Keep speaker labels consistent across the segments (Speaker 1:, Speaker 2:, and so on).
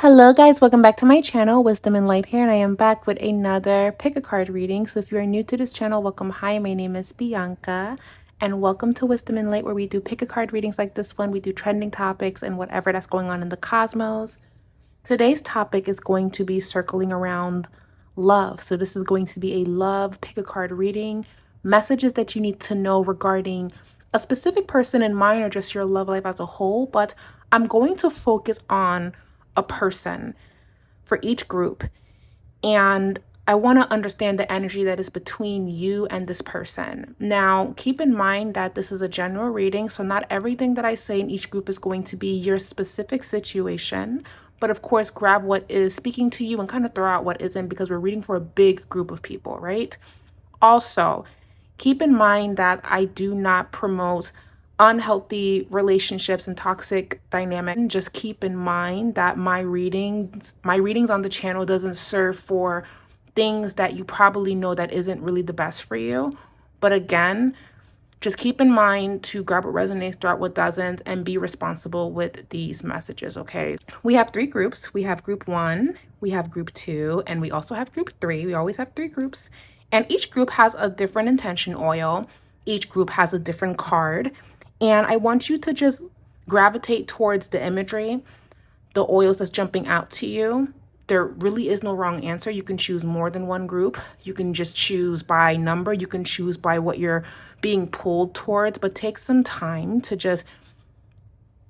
Speaker 1: Hello guys, welcome back to my channel, Wisdom and Light here, and I am back with another pick a card reading. So if you are new to this channel, welcome. Hi, my name is Bianca, and welcome to Wisdom and Light, where we do pick a card readings like this one. We do trending topics and whatever that's going on in the cosmos. Today's topic is going to be circling around love. So this is going to be a love pick a card reading. Messages that you need to know regarding a specific person in mind or just your love life as a whole, but I'm going to focus on a person for each group, and I want to understand the energy that is between you and this person. Now, keep in mind that this is a general reading, so not everything that I say in each group is going to be your specific situation, but of course, grab what is speaking to you and kind of throw out what isn't, because we're reading for a big group of people, right? Also, keep in mind that I do not promote unhealthy relationships and toxic dynamics. Just keep in mind that my readings on the channel doesn't serve for things that you probably know that isn't really the best for you. But again, just keep in mind to grab what resonates, throw out what doesn't, and be responsible with these messages, okay? We have three groups. We have group 1, we have group 2, and we also have group 3. We always have 3 groups. And each group has a different intention oil. Each group has a different card. And I want you to just gravitate towards the imagery, the oils that's jumping out to you. There really is no wrong answer. You can choose more than one group. You can just choose by number. You can choose by what you're being pulled towards, but take some time to just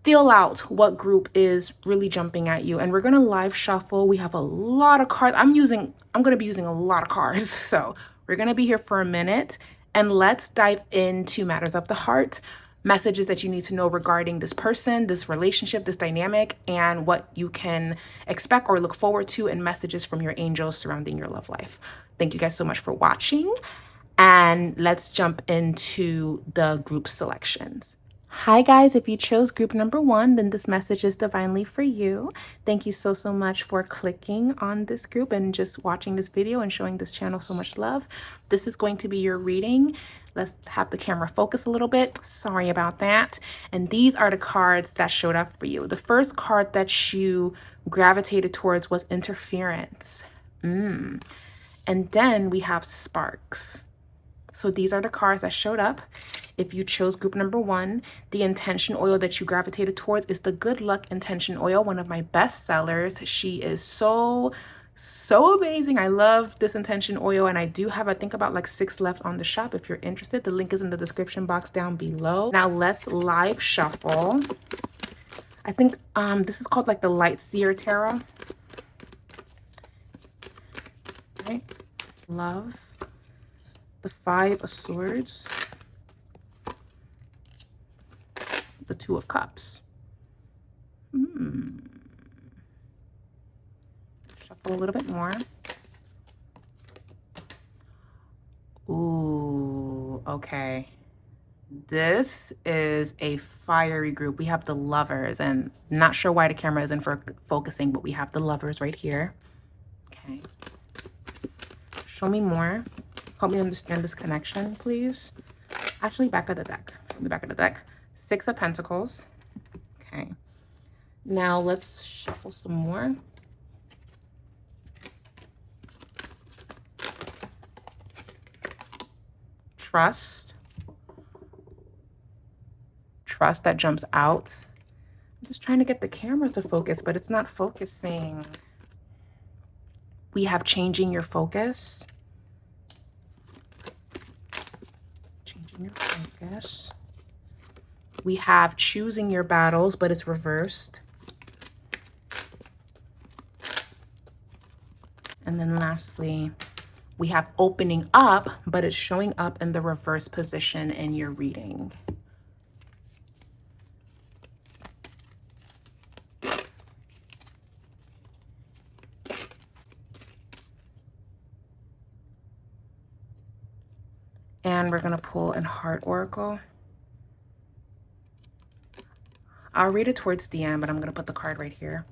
Speaker 1: feel out what group is really jumping at you. And we're going to live shuffle. We have a lot of cards. I'm going to be using a lot of cards. So we're going to be here for a minute, and let's dive into matters of the heart, messages that you need to know regarding this person, this relationship, this dynamic, and what you can expect or look forward to, and messages from your angels surrounding your love life. Thank you guys so much for watching, and let's jump into the group selections. Hi guys, if you chose group number 1, then this message is divinely for you. Thank you so much for clicking on this group and just watching this video and showing this channel so much love. This is going to be your reading. Let's have the camera focus a little bit. Sorry about that. And these are the cards that showed up for you. The first card that you gravitated towards was interference. And then we have sparks. So these are the cards that showed up. If you chose group number 1, the intention oil that you gravitated towards is the Good Luck Intention Oil, one of my best sellers. She is so amazing. I love this intention oil, and I do have, I think, about like 6 left on the shop. If you're interested, the link is in the description box down below. Now let's live shuffle. I think this is called like the Light Seer Tarot. Right? Love. The 5 of Swords. The 2 of Cups. Shuffle a little bit more. Ooh, okay. This is a fiery group. We have the Lovers, and not sure why the camera isn't focusing, but we have the Lovers right here. Okay. Show me more. Help me understand this connection, please. Actually, back of the deck. Back of the deck. 6 of Pentacles. Okay. Now let's shuffle some more. Trust. Trust that jumps out. I'm just trying to get the camera to focus, but it's not focusing. We have changing your focus. Changing your focus. We have choosing your battles, but it's reversed. And then lastly, we have opening up, but it's showing up in the reverse position in your reading. And we're going to pull an Heart Oracle. I'll read it towards the end, but I'm going to put the card right here.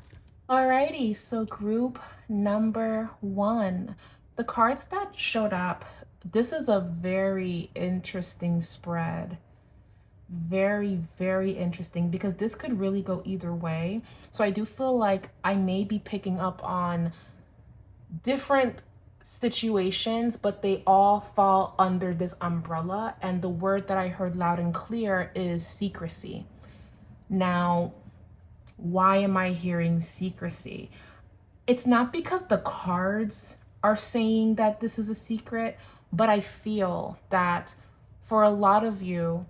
Speaker 1: Alrighty, so group number 1. The cards that showed up, this is a very interesting spread. very, very interesting because this could really go either way. So I do feel like I may be picking up on different situations, but they all fall under this umbrella. And the word that I heard loud and clear is secrecy. Now, why am I hearing secrecy? It's not because the cards are saying that this is a secret, but I feel that for a lot of you,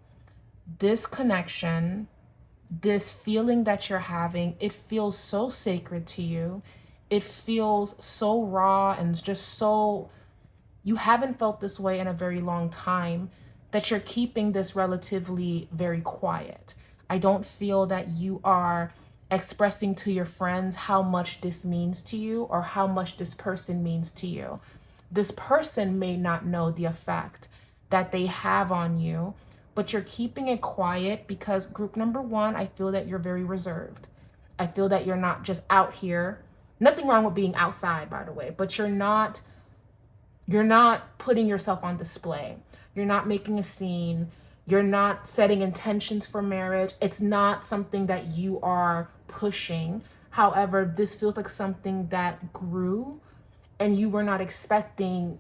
Speaker 1: this connection, this feeling that you're having, it feels so sacred to you. It feels so raw and just so, you haven't felt this way in a very long time, that you're keeping this relatively very quiet. I don't feel that you are expressing to your friends how much this means to you or how much this person means to you. This person may not know the effect that they have on you, but you're keeping it quiet because group number one, I feel that you're very reserved. I feel that you're not just out here. Nothing wrong with being outside, by the way, but you're not putting yourself on display. You're not making a scene. You're not setting intentions for marriage. It's not something that you are pushing. However, this feels like something that grew and you were not expecting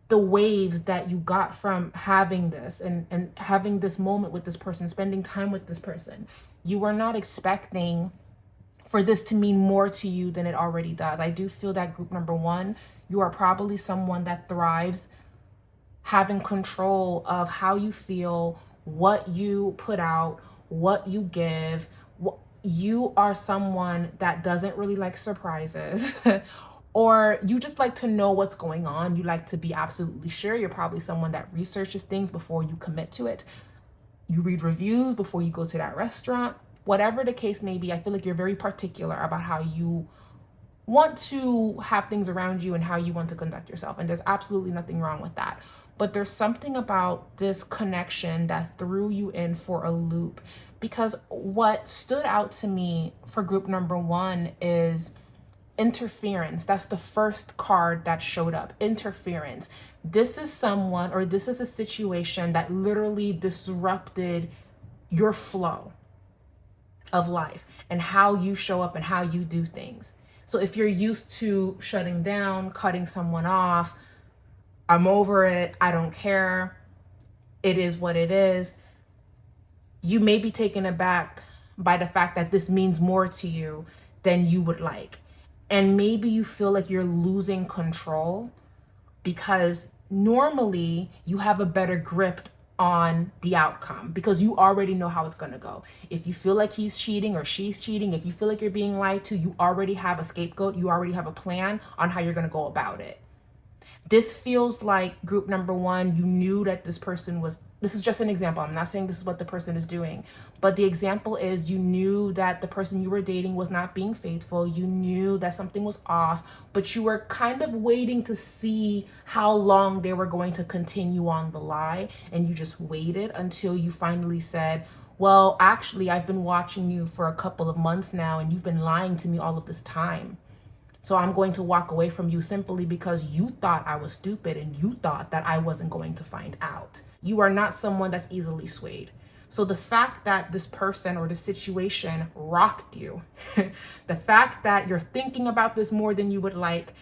Speaker 1: the waves that you got from having this and having this moment with this person, spending time with this person. You were not expecting for this to mean more to you than it already does. I do feel that group number one, you are probably someone that thrives having control of how you feel, what you put out, what you give. You are someone that doesn't really like surprises or you just like to know what's going on. You like to be absolutely sure. You're probably someone that researches things before you commit to it. You read reviews before you go to that restaurant. Whatever the case may be, I feel like you're very particular about how you want to have things around you and how you want to conduct yourself. And there's absolutely nothing wrong with that. But there's something about this connection that threw you in for a loop, because what stood out to me for group number one is interference. That's the first card that showed up. Interference. This is someone, or this is a situation that literally disrupted your flow of life and how you show up and how you do things. So if you're used to shutting down, cutting someone off, I'm over it, I don't care, it is what it is, you may be taken aback by the fact that this means more to you than you would like. And maybe you feel like you're losing control because normally you have a better grip on the outcome because you already know how it's going to go. If you feel like he's cheating or she's cheating, if you feel like you're being lied to, you already have a scapegoat. You already have a plan on how you're going to go about it. This feels like group number one, you knew that this person was, this is just an example. I'm not saying this is what the person is doing, but the example is you knew that the person you were dating was not being faithful. You knew that something was off, but you were kind of waiting to see how long they were going to continue on the lie. And you just waited until you finally said, well, actually, I've been watching you for a couple of months now, and you've been lying to me all of this time. So I'm going to walk away from you simply because you thought I was stupid and you thought that I wasn't going to find out. You are not someone that's easily swayed. So the fact that this person or the situation rocked you, the fact that you're thinking about this more than you would like,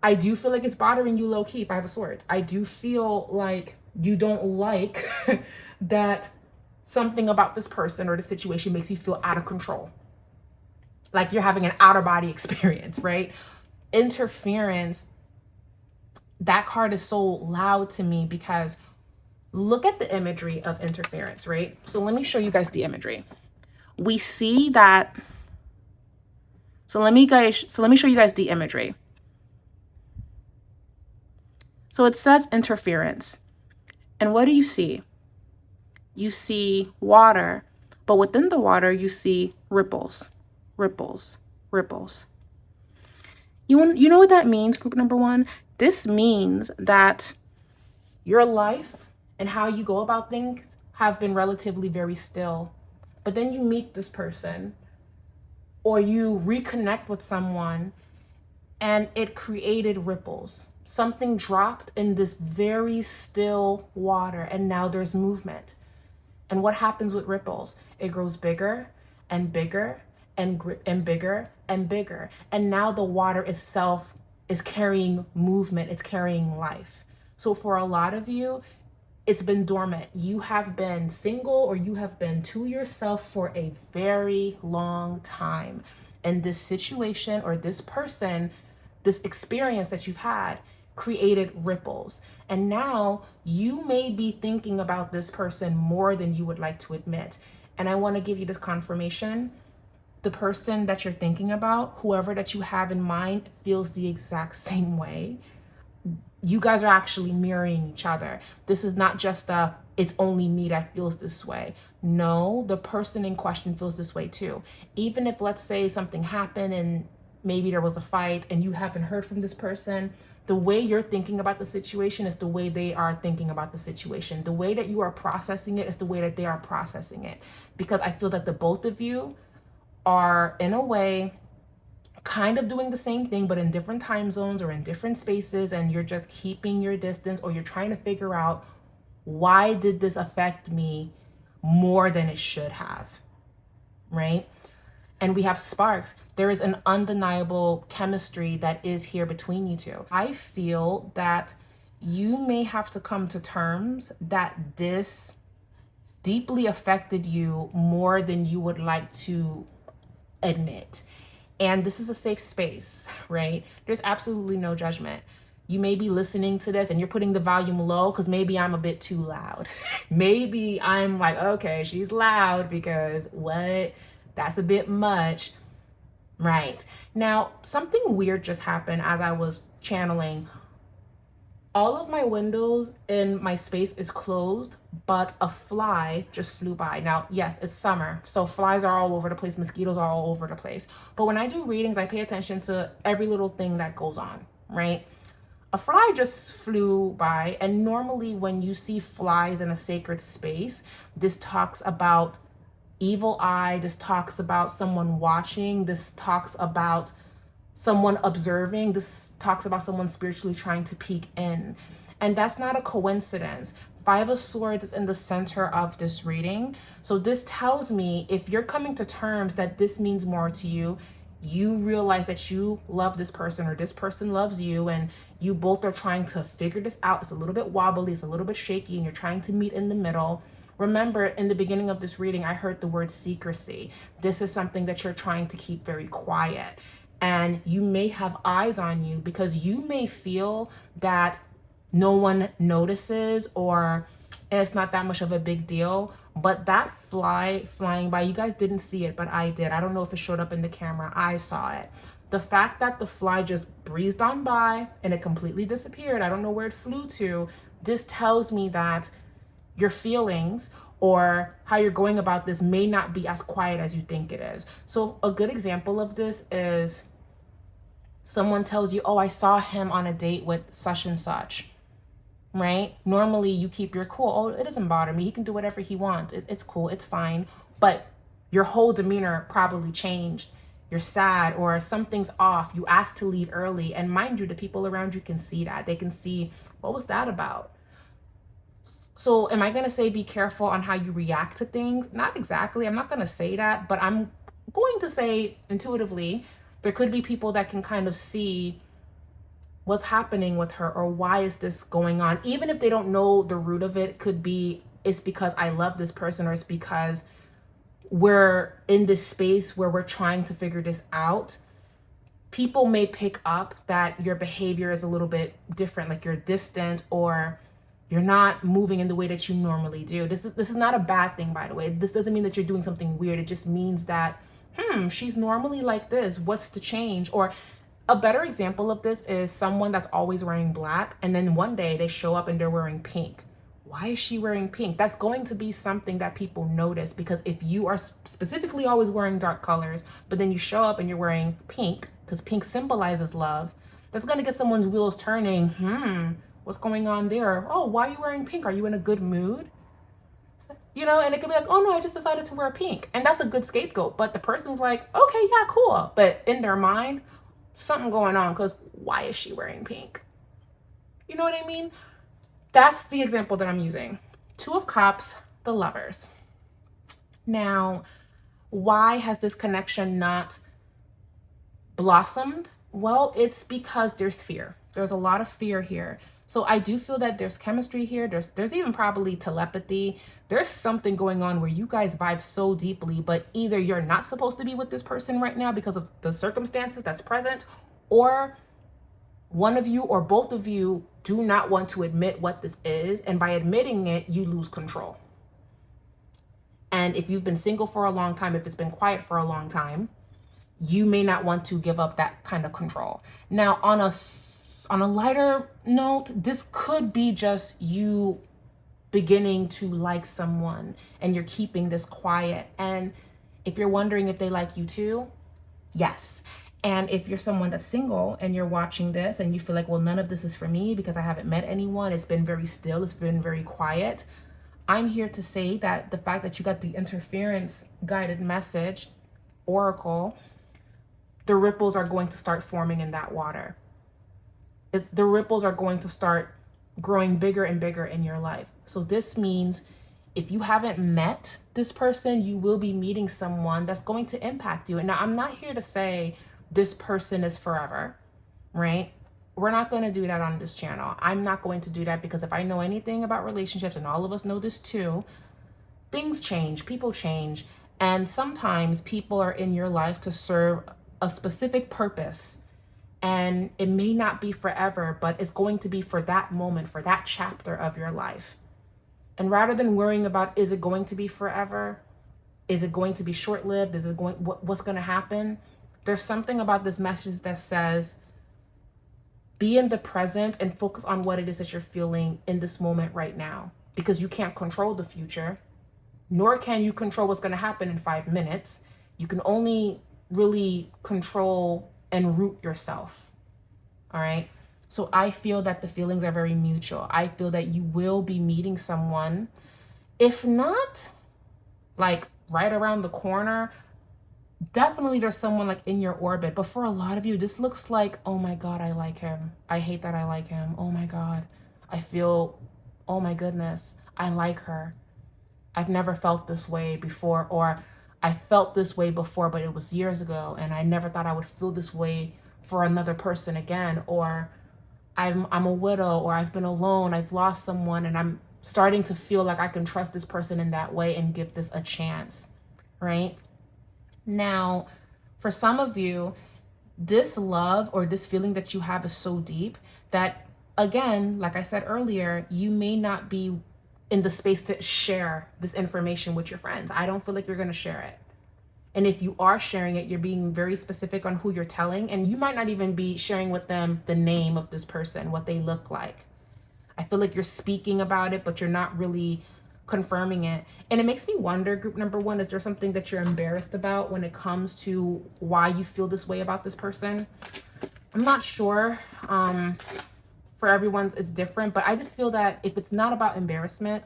Speaker 1: I do feel like it's bothering you low key, 5 of Swords. I do feel like you don't like that something about this person or the situation makes you feel out of control. Like you're having an outer body experience, right? Interference, that card is so loud to me because look at the imagery of interference, right? So let me show you guys the imagery. We see that, so let me show you guys the imagery. So it says interference. And what do you see? You see water, but within the water, you see ripples. Ripples, ripples. You know what that means, group number one? This means that your life and how you go about things have been relatively very still. But then you meet this person or you reconnect with someone and it created ripples. Something dropped in this very still water and now there's movement. And what happens with ripples? It grows bigger and bigger and bigger and bigger. And now the water itself is carrying movement, it's carrying life. So for a lot of you, it's been dormant. You have been single or you have been to yourself for a very long time. And this situation or this person, this experience that you've had created ripples. And now you may be thinking about this person more than you would like to admit. And I want to give you this confirmation. The person that you're thinking about, whoever that you have in mind, feels the exact same way. You guys are actually mirroring each other. This is not just it's only me that feels this way. No, the person in question feels this way too. Even if, let's say, something happened and maybe there was a fight and you haven't heard from this person, the way you're thinking about the situation is the way they are thinking about the situation. The way that you are processing it is the way that they are processing it. Because I feel that the both of you are, in a way, kind of doing the same thing, but in different time zones or in different spaces, and you're just keeping your distance, or you're trying to figure out, why did this affect me more than it should have, right? And we have sparks. There is an undeniable chemistry that is here between you two. I feel that you may have to come to terms that this deeply affected you more than you would like to admit. And this is a safe space, right? There's absolutely no judgment. You may be listening to this and you're putting the volume low because maybe I'm a bit too loud. Maybe I'm like, okay, she's loud because what? That's a bit much. Right. Now, something weird just happened as I was channeling. All of my windows in my space is closed, but a fly just flew by. Now, yes, it's summer, so flies are all over the place, mosquitoes are all over the place. But when I do readings, I pay attention to every little thing that goes on, right? A fly just flew by, and normally when you see flies in a sacred space, this talks about evil eye, this talks about someone watching, this talks about someone observing, this talks about someone spiritually trying to peek in. And that's not a coincidence. Five of Swords is in the center of this reading. So this tells me, if you're coming to terms that this means more to you, you realize that you love this person or this person loves you, and you both are trying to figure this out. It's a little bit wobbly, it's a little bit shaky, and you're trying to meet in the middle. Remember, in the beginning of this reading, I heard the word secrecy. This is something that you're trying to keep very quiet. And you may have eyes on you because you may feel that no one notices or it's not that much of a big deal. But that fly flying by, you guys didn't see it, but I did. I don't know if it showed up in the camera. I saw it. The fact that the fly just breezed on by and it completely disappeared, I don't know where it flew to, this tells me that your feelings or how you're going about this may not be as quiet as you think it is. So a good example of this is someone tells you, oh, I saw him on a date with such and such, right? Normally you keep your cool. Oh, it doesn't bother me. He can do whatever he wants. It's cool. It's fine. But your whole demeanor probably changed. You're sad or something's off. You asked to leave early. And mind you, the people around you can see that. They can see, what was that about? So am I going to say be careful on how you react to things? Not exactly. I'm not going to say that, but I'm going to say intuitively, there could be people that can kind of see what's happening with her or why is this going on. Even if they don't know the root of it, could be it's because I love this person or it's because we're in this space where we're trying to figure this out. People may pick up that your behavior is a little bit different, like you're distant or you're not moving in the way that you normally do. This is not a bad thing, by the way. This doesn't mean that you're doing something weird. It just means that, she's normally like this. What's to change? Or a better example of this is someone that's always wearing black, and then one day they show up and they're wearing pink. Why is she wearing pink? That's going to be something that people notice, because if you are specifically always wearing dark colors, but then you show up and you're wearing pink, because pink symbolizes love, that's going to get someone's wheels turning. What's going on there? Oh, why are you wearing pink? Are you in a good mood? You know, and it could be like, oh no, I just decided to wear pink. And that's a good scapegoat. But the person's like, okay, yeah, cool. But in their mind, something going on, because why is she wearing pink? You know what I mean? That's the example that I'm using. Two of Cups, the Lovers. Now, why has this connection not blossomed? Well, it's because there's fear. There's a lot of fear here. So I do feel that there's chemistry here. There's even probably telepathy. There's something going on where you guys vibe so deeply, but either you're not supposed to be with this person right now because of the circumstances that's present, or one of you or both of you do not want to admit what this is. And by admitting it, you lose control. And if you've been single for a long time, if it's been quiet for a long time, you may not want to give up that kind of control. Now, on a lighter note, this could be just you beginning to like someone and you're keeping this quiet. And if you're wondering if they like you too, yes. And if you're someone that's single and you're watching this and you feel like, well, none of this is for me because I haven't met anyone, it's been very still, it's been very quiet, I'm here to say that the fact that you got the interference guided message, oracle, the ripples are going to start forming in that water. The ripples are going to start growing bigger and bigger in your life. So this means if you haven't met this person, you will be meeting someone that's going to impact you. And now I'm not here to say this person is forever, right? We're not going to do that on this channel. I'm not going to do that because if I know anything about relationships, and all of us know this too, things change, people change. And sometimes people are in your life to serve a specific purpose, and it may not be forever, but it's going to be for that moment, for that chapter of your life. And rather than worrying about, is it going to be forever? Is it going to be short-lived? Is it going, what's going to happen? There's something about this message that says, be in the present and focus on what it is that you're feeling in this moment right now, because you can't control the future, nor can you control what's going to happen in 5 minutes. You can only really control and root yourself. All right. So I feel that the feelings are very mutual. I feel that you will be meeting someone, if not like right around the corner, definitely there's someone like in your orbit. But for a lot of you, this looks like, oh my God, I like him. I hate that I like him. Oh my God. I feel, oh my goodness, I like her. I've never felt this way before, or I felt this way before, but it was years ago, and I never thought I would feel this way for another person again. Or I'm a widow, or I've been alone, I've lost someone, and I'm starting to feel like I can trust this person in that way and give this a chance, right? Now, for some of you, this love or this feeling that you have is so deep that, again, like I said earlier, you may not be in the space to share this information with your friends. I don't feel like you're going to share it. And if you are sharing it, you're being very specific on who you're telling, and you might not even be sharing with them the name of this person, what they look like. I feel like you're speaking about it, but you're not really confirming it. And it makes me wonder, group number one, is there something that you're embarrassed about when it comes to why you feel this way about this person? I'm not sure. For everyone's it's different, but I just feel that if it's not about embarrassment,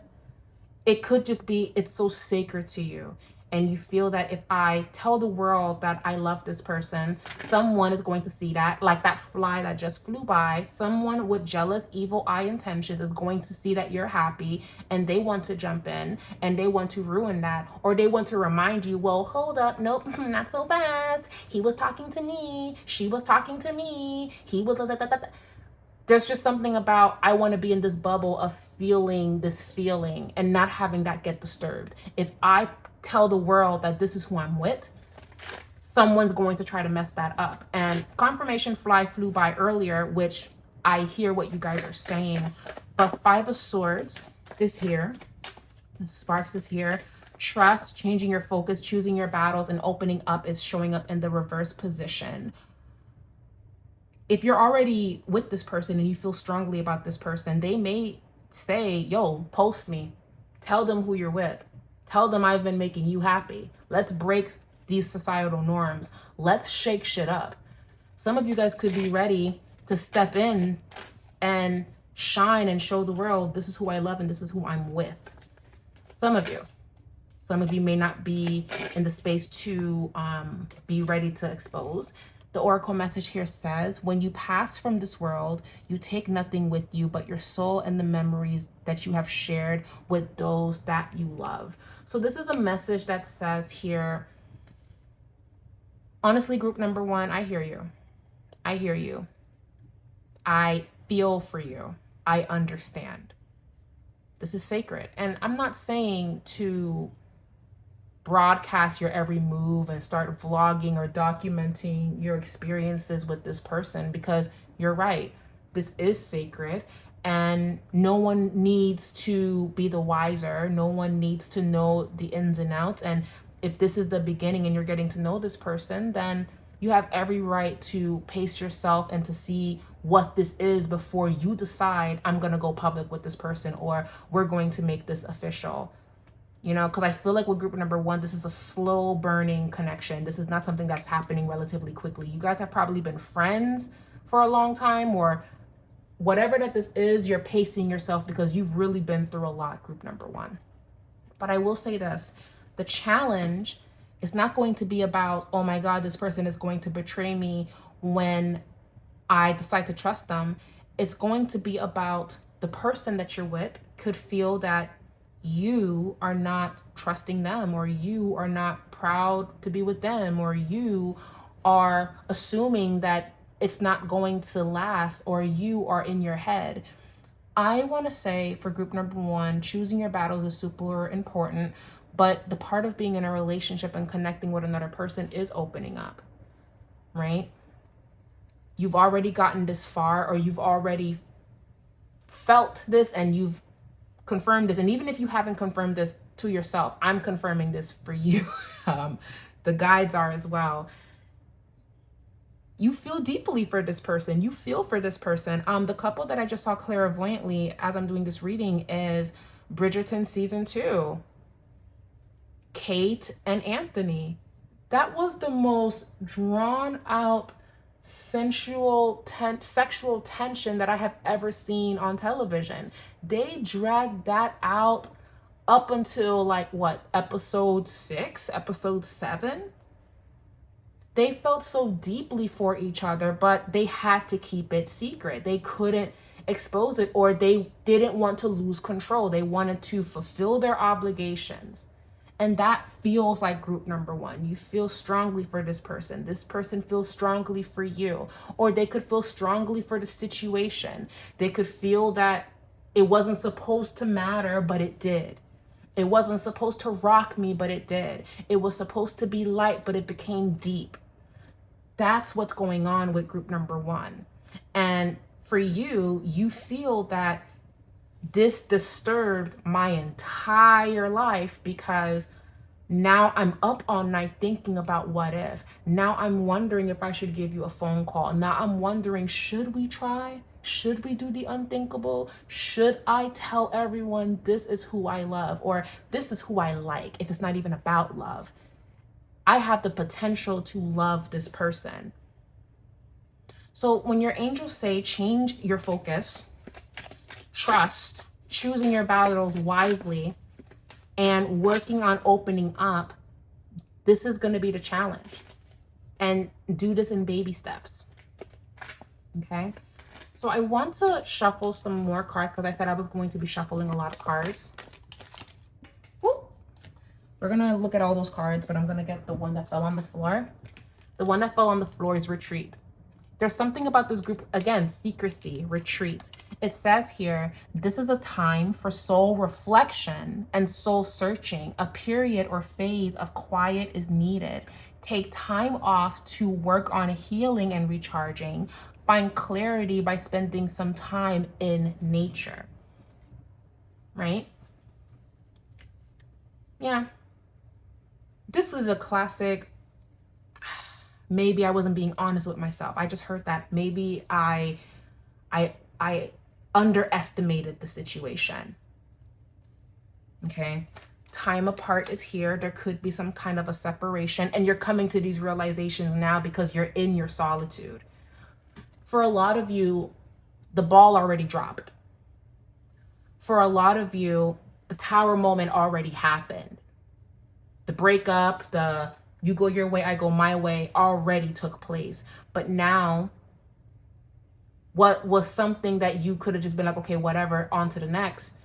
Speaker 1: it could just be it's so sacred to you. And you feel that if I tell the world that I love this person, someone is going to see that, like that fly that just flew by. Someone with jealous, evil eye intentions is going to see that you're happy, and they want to jump in and they want to ruin that. Or they want to remind you, well, hold up, nope, not so fast. He was talking to me. She was talking to me. He was... There's just something about, I want to be in this bubble of feeling this feeling and not having that get disturbed. If I tell the world that this is who I'm with, someone's going to try to mess that up. And confirmation fly flew by earlier, which I hear what you guys are saying. But 5 of Swords is here. Sparks is here. Trust, changing your focus, choosing your battles, and opening up is showing up in the reverse position. If you're already with this person and you feel strongly about this person, they may say, yo, post me. Tell them who you're with. Tell them I've been making you happy. Let's break these societal norms. Let's shake shit up. Some of you guys could be ready to step in and shine and show the world, this is who I love and this is who I'm with. Some of you. Some of you may not be in the space to be ready to expose. The oracle message here says, when you pass from this world, you take nothing with you but your soul and the memories that you have shared with those that you love. So this is a message that says here, honestly, group number one, I hear you. I hear you. I feel for you. I understand. This is sacred. And I'm not saying to broadcast your every move and start vlogging or documenting your experiences with this person, because you're right, this is sacred and no one needs to be the wiser. No one needs to know the ins and outs. And if this is the beginning and you're getting to know this person, then you have every right to pace yourself and to see what this is before you decide, I'm going to go public with this person, or we're going to make this official. You know, because I feel like with group number one, this is a slow burning connection. This is not something that's happening relatively quickly. You guys have probably been friends for a long time, or whatever that this is, you're pacing yourself because you've really been through a lot, group number one. But I will say this, the challenge is not going to be about, oh my God, this person is going to betray me when I decide to trust them. It's going to be about the person that you're with could feel that you are not trusting them, or you are not proud to be with them, or you are assuming that it's not going to last, or you are in your head. I want to say for group number one, choosing your battles is super important, but the part of being in a relationship and connecting with another person is opening up, right? You've already gotten this far, or you've already felt this and you've confirmed this. And even if you haven't confirmed this to yourself, I'm confirming this for you. The guides are as well. You feel deeply for this person. You feel for this person. The couple that I just saw clairvoyantly as I'm doing this reading is Bridgerton season 2. Kate and Anthony. That was the most drawn out, sensual, sexual tension that I have ever seen on television. They dragged that out up until like what, episode 6, episode 7. They felt so deeply for each other, but they had to keep it secret. They couldn't expose it, or they didn't want to lose control. They wanted to fulfill their obligations. And that feels like group number one. You feel strongly for this person. This person feels strongly for you. Or they could feel strongly for the situation. They could feel that it wasn't supposed to matter, but it did. It wasn't supposed to rock me, but it did. It was supposed to be light, but it became deep. That's what's going on with group number one. And for you, you feel that this disturbed my entire life, because now I'm up all night thinking about what if. Now I'm wondering if I should give you a phone call. Now I'm wondering, should we try? Should we do the unthinkable? Should I tell everyone this is who I love, or this is who I like, if it's not even about love? I have the potential to love this person. So when your angels say change your focus, trust, choosing your battles wisely, and working on opening up, this is going to be the challenge. And do this in baby steps. Okay? So I want to shuffle some more cards, because I said I was going to be shuffling a lot of cards. Woo. We're going to look at all those cards, but I'm going to get the one that fell on the floor. The one that fell on the floor is retreat. There's something about this group, again, secrecy, retreat. It says here, this is a time for soul reflection and soul searching. A period or phase of quiet is needed. Take time off to work on healing and recharging. Find clarity by spending some time in nature. Right? Yeah. This is a classic. Maybe I wasn't being honest with myself. I just heard that. Maybe I underestimated the situation. Okay. Time apart is here. There could be some kind of a separation, and you're coming to these realizations now because you're in your solitude. For a lot of you, the ball already dropped. For a lot of you, the tower moment already happened. The breakup, the you go your way, I go my way already took place. But now, what was something that you could have just been like, okay, whatever, on to the next.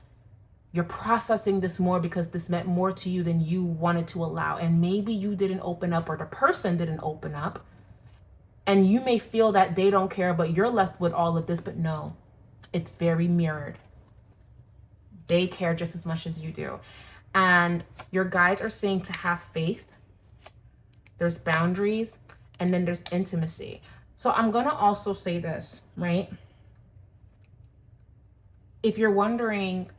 Speaker 1: You're processing this more because this meant more to you than you wanted to allow. And maybe you didn't open up, or the person didn't open up. And you may feel that they don't care, but you're left with all of this. But no, it's very mirrored. They care just as much as you do. And your guides are saying to have faith. There's boundaries, and then there's intimacy. So I'm going to also say this, right? If you're wondering,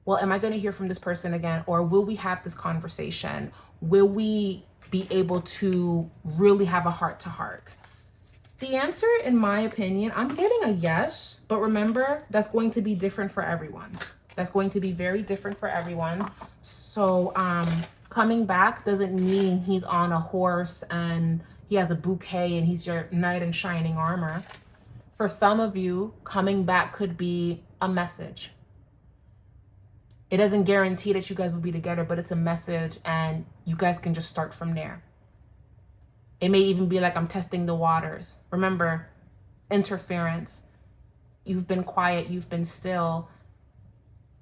Speaker 1: well, am I going to hear from this person again? Or will we have this conversation? Will we be able to really have a heart-to-heart? The answer, in my opinion, I'm getting a yes. But remember, that's going to be different for everyone. That's going to be very different for everyone. So coming back doesn't mean he's on a horse and he has a bouquet and he's your knight in shining armor. For some of you, coming back could be a message. It doesn't guarantee that you guys will be together, but it's a message and you guys can just start from there. It may even be like, I'm testing the waters. Remember, interference. You've been quiet, you've been still.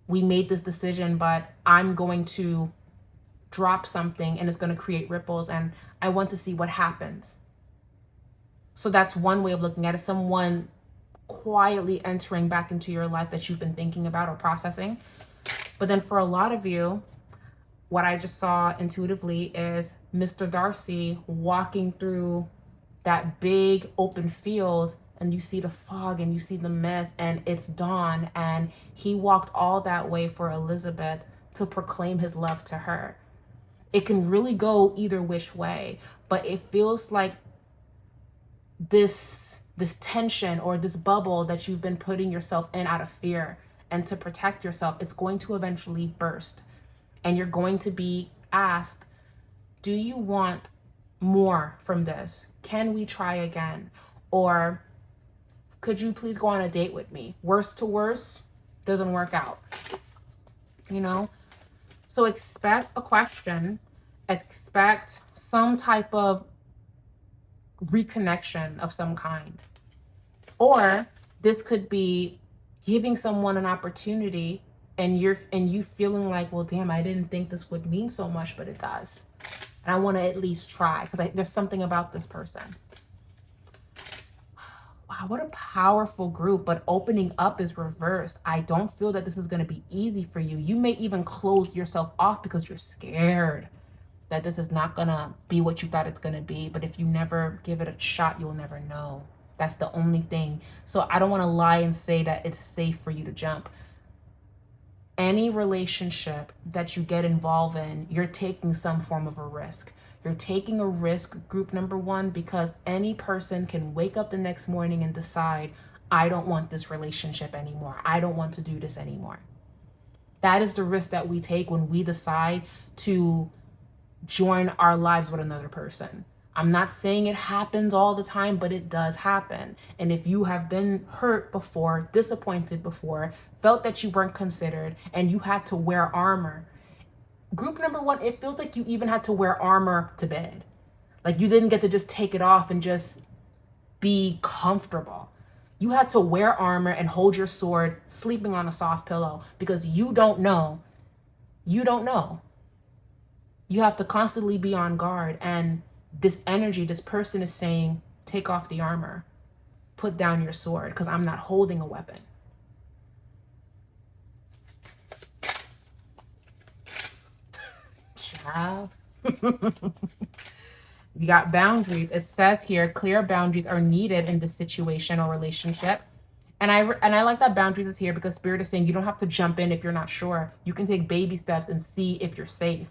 Speaker 1: We made this decision, but I'm going to drop something and it's going to create ripples, and I want to see what happens. So that's one way of looking at it. Someone quietly entering back into your life that you've been thinking about or processing. But then for a lot of you, what I just saw intuitively is Mr. Darcy walking through that big open field, and you see the fog and you see the mess, and it's dawn, and he walked all that way for Elizabeth to proclaim his love to her. It can really go either which way, but it feels like this tension or this bubble that you've been putting yourself in out of fear and to protect yourself, it's going to eventually burst. And you're going to be asked, do you want more from this? Can we try again? Or could you please go on a date with me? Worst to worst, doesn't work out. You know? So expect a question. Expect some type of reconnection of some kind. Or this could be giving someone an opportunity and you feeling like, well, damn, I didn't think this would mean so much, but it does. And I want to at least try because there's something about this person. Wow, what a powerful group, but opening up is reversed. I don't feel that this is going to be easy for you. You may even close yourself off because you're scared that this is not going to be what you thought it's going to be. But if you never give it a shot, you'll never know. That's the only thing. So I don't want to lie and say that it's safe for you to jump. Any relationship that you get involved in, you're taking some form of a risk. You're taking a risk, group number one, because any person can wake up the next morning and decide, I don't want this relationship anymore. I don't want to do this anymore. That is the risk that we take when we decide to join our lives with another person. I'm not saying it happens all the time, but it does happen. And if you have been hurt before, disappointed before, felt that you weren't considered, and you had to wear armor, group number one, it feels like you even had to wear armor to bed. Like you didn't get to just take it off and just be comfortable. You had to wear armor and hold your sword, sleeping on a soft pillow, because you don't know. You don't know. You have to constantly be on guard. And this energy, this person is saying, take off the armor, put down your sword, because I'm not holding a weapon. Ciao. You got boundaries. It says here, clear boundaries are needed in this situation or relationship. And I like that boundaries is here because Spirit is saying you don't have to jump in if you're not sure. You can take baby steps and see if you're safe.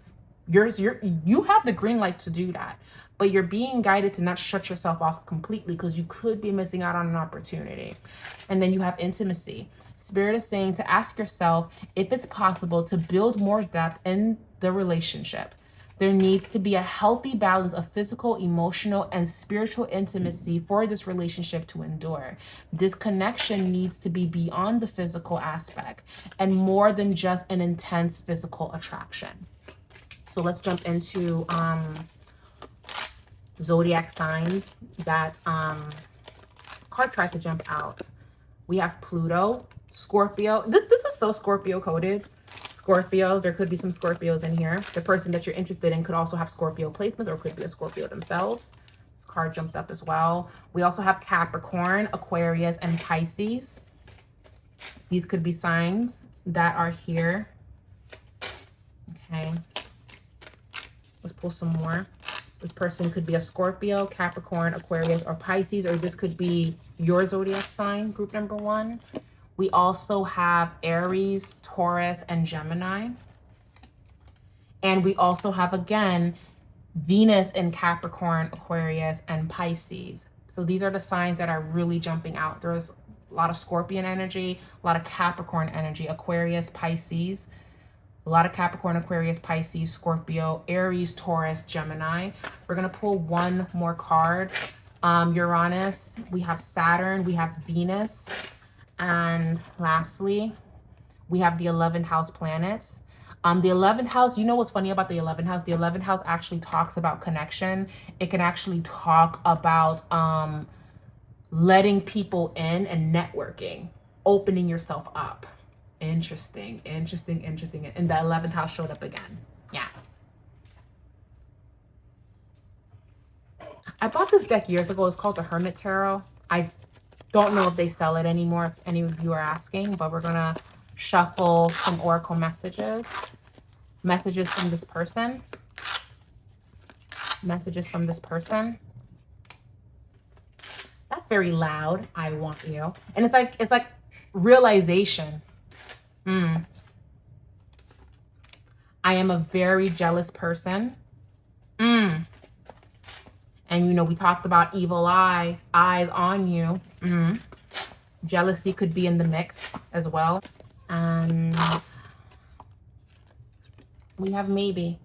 Speaker 1: You have the green light to do that, but you're being guided to not shut yourself off completely because you could be missing out on an opportunity. And then you have intimacy. Spirit is saying to ask yourself if it's possible to build more depth in the relationship. There needs to be a healthy balance of physical, emotional, and spiritual intimacy for this relationship to endure. This connection needs to be beyond the physical aspect and more than just an intense physical attraction. So let's jump into zodiac signs that card tried to jump out. We have Pluto, Scorpio. This is so Scorpio coded. Scorpio, there could be some Scorpios in here. The person that you're interested in could also have Scorpio placements or could be a Scorpio themselves. This card jumps up as well. We also have Capricorn, Aquarius, and Pisces. These could be signs that are here. Okay. Let's pull some more. This person could be a Scorpio, Capricorn, Aquarius, or Pisces, or this could be your zodiac sign, group number 1. We also have Aries, Taurus, and Gemini. And we also have, again, Venus in Capricorn, Aquarius, and Pisces. So these are the signs that are really jumping out. There's a lot of Scorpion energy, a lot of Capricorn energy, Aquarius, Pisces. A lot of Capricorn, Aquarius, Pisces, Scorpio, Aries, Taurus, Gemini. We're going to pull one more card. Uranus, we have Saturn, we have Venus. And lastly, we have the 11th house planets. The 11th house, you know what's funny about the 11th house? The 11th house actually talks about connection. It can actually talk about letting people in and networking, opening yourself up. Interesting. And the 11th house showed up again. Yeah. I bought this deck years ago. It's called the Hermit Tarot. I don't know if they sell it anymore, if any of you are asking, but we're going to shuffle some oracle messages. Messages from this person. Messages from this person. That's very loud. I want you. And it's like realization. I am a very jealous person. And you know, we talked about evil eyes on you. Jealousy could be in the mix as well. And we have maybe.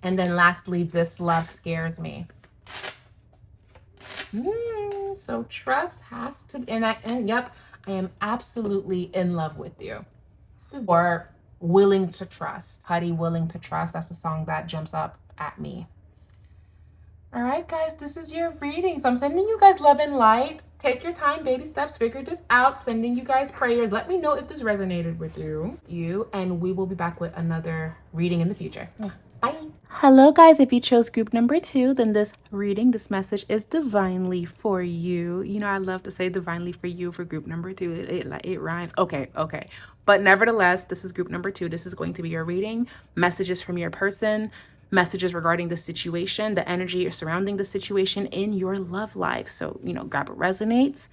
Speaker 1: And then lastly, this love scares me. So trust has to, and yep, I am absolutely in love with you. Or willing to trust. Cudi Willing to Trust. That's the song that jumps up at me. All right, guys, this is your reading. So I'm sending you guys love and light. Take your time, baby steps, figure this out. Sending you guys prayers. Let me know if this resonated with you. And we will be back with another reading in the future. Bye. Hello, guys. If you chose group number 2, then this reading, this message is divinely for you. You know, I love to say divinely for you for group number 2. It rhymes. Okay. But nevertheless, this is group number 2. This is going to be your reading. Messages from your person. Messages regarding the situation, the energy surrounding the situation in your love life. So, you know, grab what resonates,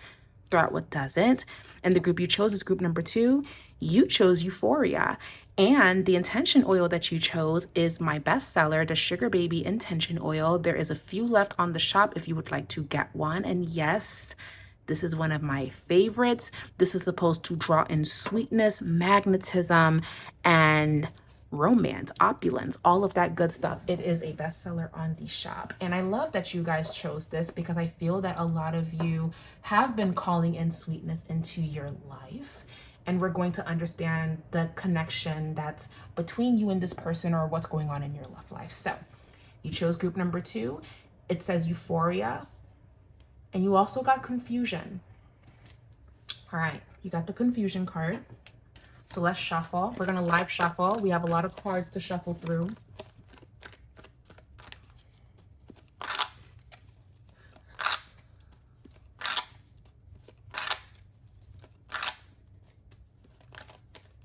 Speaker 1: throw out what doesn't. And the group you chose is group number 2. You chose Euphoria. And the intention oil that you chose is my bestseller, the Sugar Baby Intention Oil. There is a few left on the shop if you would like to get one. And yes, this is one of my favorites. This is supposed to draw in sweetness, magnetism, and romance, opulence, all of that good stuff. It is a bestseller on the shop. And I love that you guys chose this because I feel that a lot of you have been calling in sweetness into your life. And we're going to understand the connection that's between you and this person or what's going on in your love life. So you chose group number 2. It says Euphoria. And you also got Confusion. All right, you got the Confusion card. So let's shuffle. We're going to live shuffle. We have a lot of cards to shuffle through.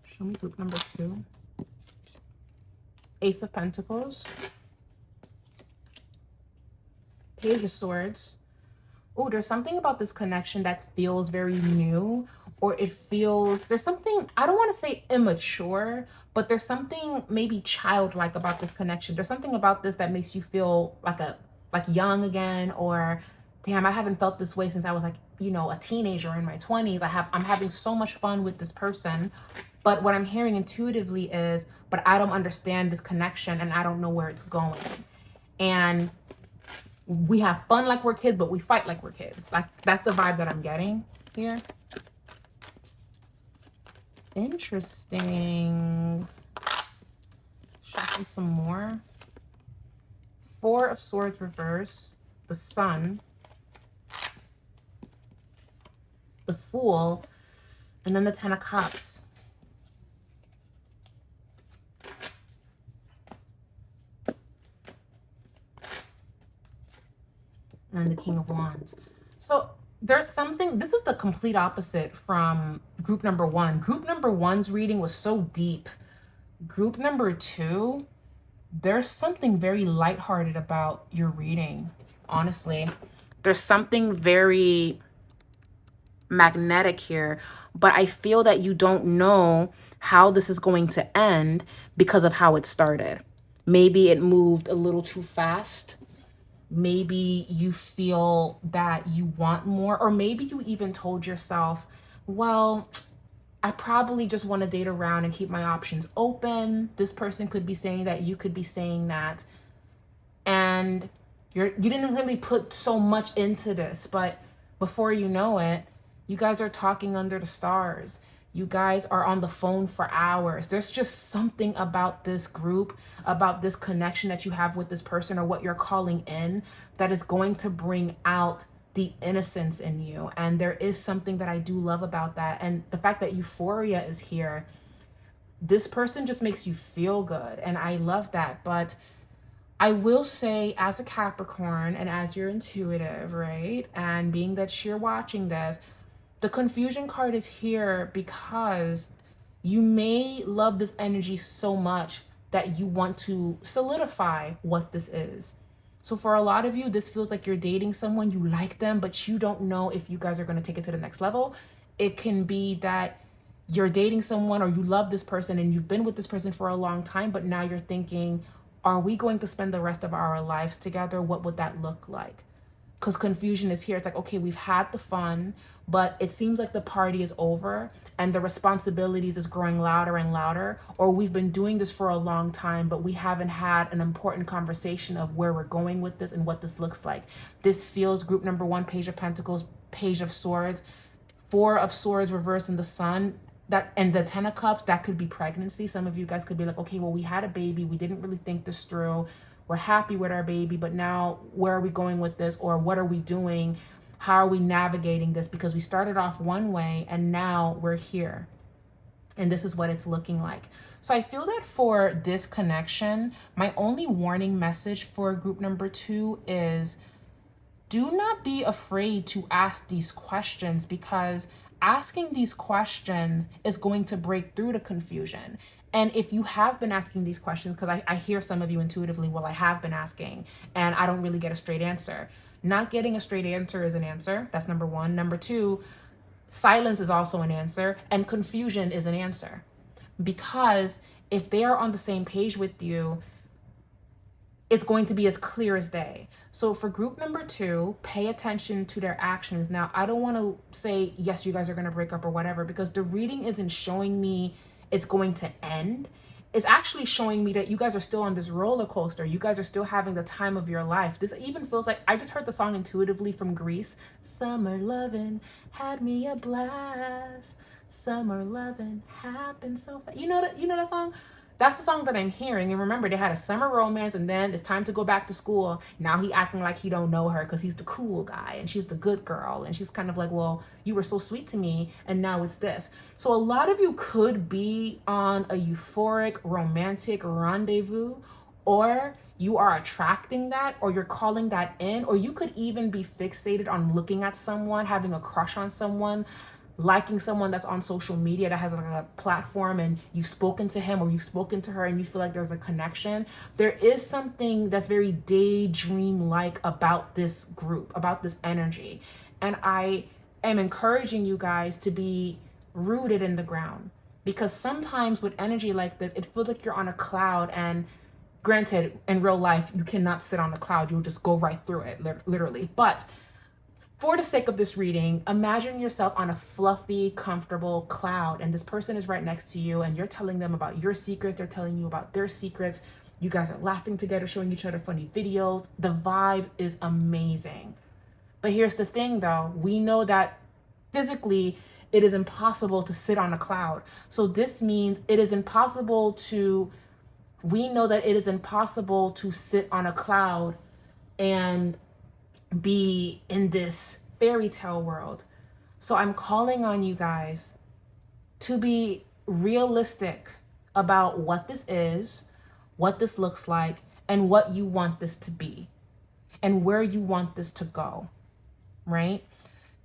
Speaker 1: Show me group number 2. Ace of Pentacles. Page of Swords. Oh, there's something about this connection that feels very new, or it feels, there's something, I don't want to say immature, but there's something maybe childlike about this connection. There's something about this that makes you feel like young again, or damn, I haven't felt this way since I was like, you know, a teenager in my 20s. I'm having so much fun with this person. But what I'm hearing intuitively is, but I don't understand this connection and I don't know where it's going. And we have fun like we're kids, but we fight like we're kids. Like, that's the vibe that I'm getting here. Interesting. Shuffle some more. Four of Swords reverse, the Sun, the Fool, and then the Ten of Cups. And the King of Wands. So there's something, this is the complete opposite from group number one. Group number one's reading was so deep. Group number two, there's something very lighthearted about your reading, honestly. There's something very magnetic here, but I feel that you don't know how this is going to end because of how it started. Maybe it moved a little too fast. Maybe you feel that you want more, or maybe you even told yourself, well, I probably just want to date around and keep my options open. This person could be saying that, you could be saying that, and you didn't really put so much into this, but before you know it, you guys are talking under the stars. You guys are on the phone for hours. There's just something about this group, about this connection that you have with this person, or what you're calling in, that is going to bring out the innocence in you. And there is something that I do love about that. And the fact that euphoria is here, this person just makes you feel good. And I love that. But I will say, as a Capricorn and as you're intuitive, right? And being that you're watching this, the confusion card is here because you may love this energy so much that you want to solidify what this is. So for a lot of you, this feels like you're dating someone, you like them, but you don't know if you guys are going to take it to the next level. It can be that you're dating someone, or you love this person and you've been with this person for a long time, but now you're thinking, are we going to spend the rest of our lives together? What would that look like? Because confusion is here. It's like, okay, we've had the fun, but it seems like the party is over and the responsibilities is growing louder and louder, or we've been doing this for a long time, but we haven't had an important conversation of where we're going with this and what this looks like. This feels group number one, Page of Pentacles, Page of Swords, Four of Swords reversed in the Sun, that, and the Ten of Cups, that could be pregnancy. Some of you guys could be like, okay, well, we had a baby. We didn't really think this through. We're happy with our baby, but now where are we going with this? Or what are we doing? How are we navigating this? Because we started off one way and now we're here. And this is what it's looking like. So I feel that for this connection, my only warning message for group number two is, do not be afraid to ask these questions, because asking these questions is going to break through the confusion. And if you have been asking these questions, because I hear some of you intuitively, well, I have been asking and I don't really get a straight answer. Not getting a straight answer is an answer. That's number one. Number two, silence is also an answer, and confusion is an answer. Because if they are on the same page with you, it's going to be as clear as day. So for group number two, pay attention to their actions. Now, I don't want to say, yes, you guys are going to break up or whatever, because the reading isn't showing me it's going to end. It's actually showing me that you guys are still on this roller coaster. You guys are still having the time of your life. This even feels like, I just heard the song intuitively from Greece. Summer lovin' had me a blast. Summer lovin' happened so fast. You know that song? That's the song that I'm hearing. And remember, they had a summer romance, and then it's time to go back to school. Now he acting like he don't know her because he's the cool guy and she's the good girl. And she's kind of like, well, you were so sweet to me and now it's this. So a lot of you could be on a euphoric romantic rendezvous, or you are attracting that, or you're calling that in, or you could even be fixated on looking at someone, having a crush on someone, liking someone that's on social media that has like a platform, and you've spoken to him or you've spoken to her and you feel like there's a connection. There is something that's very daydream-like about this group, about this energy. And I am encouraging you guys to be rooted in the ground, because sometimes with energy like this, it feels like you're on a cloud, and granted, in real life, you cannot sit on a cloud. You'll just go right through it, literally. But for the sake of this reading, imagine yourself on a fluffy, comfortable cloud, and this person is right next to you, and you're telling them about your secrets. They're telling you about their secrets. You guys are laughing together, showing each other funny videos. The vibe is amazing. But here's the thing, though. We know that physically it is impossible to sit on a cloud. So this means it is impossible to we know that it is impossible to sit on a cloud and be in this fairy tale world. So I'm calling on you guys to be realistic about what this is, what this looks like, and what you want this to be, and where you want this to go, right?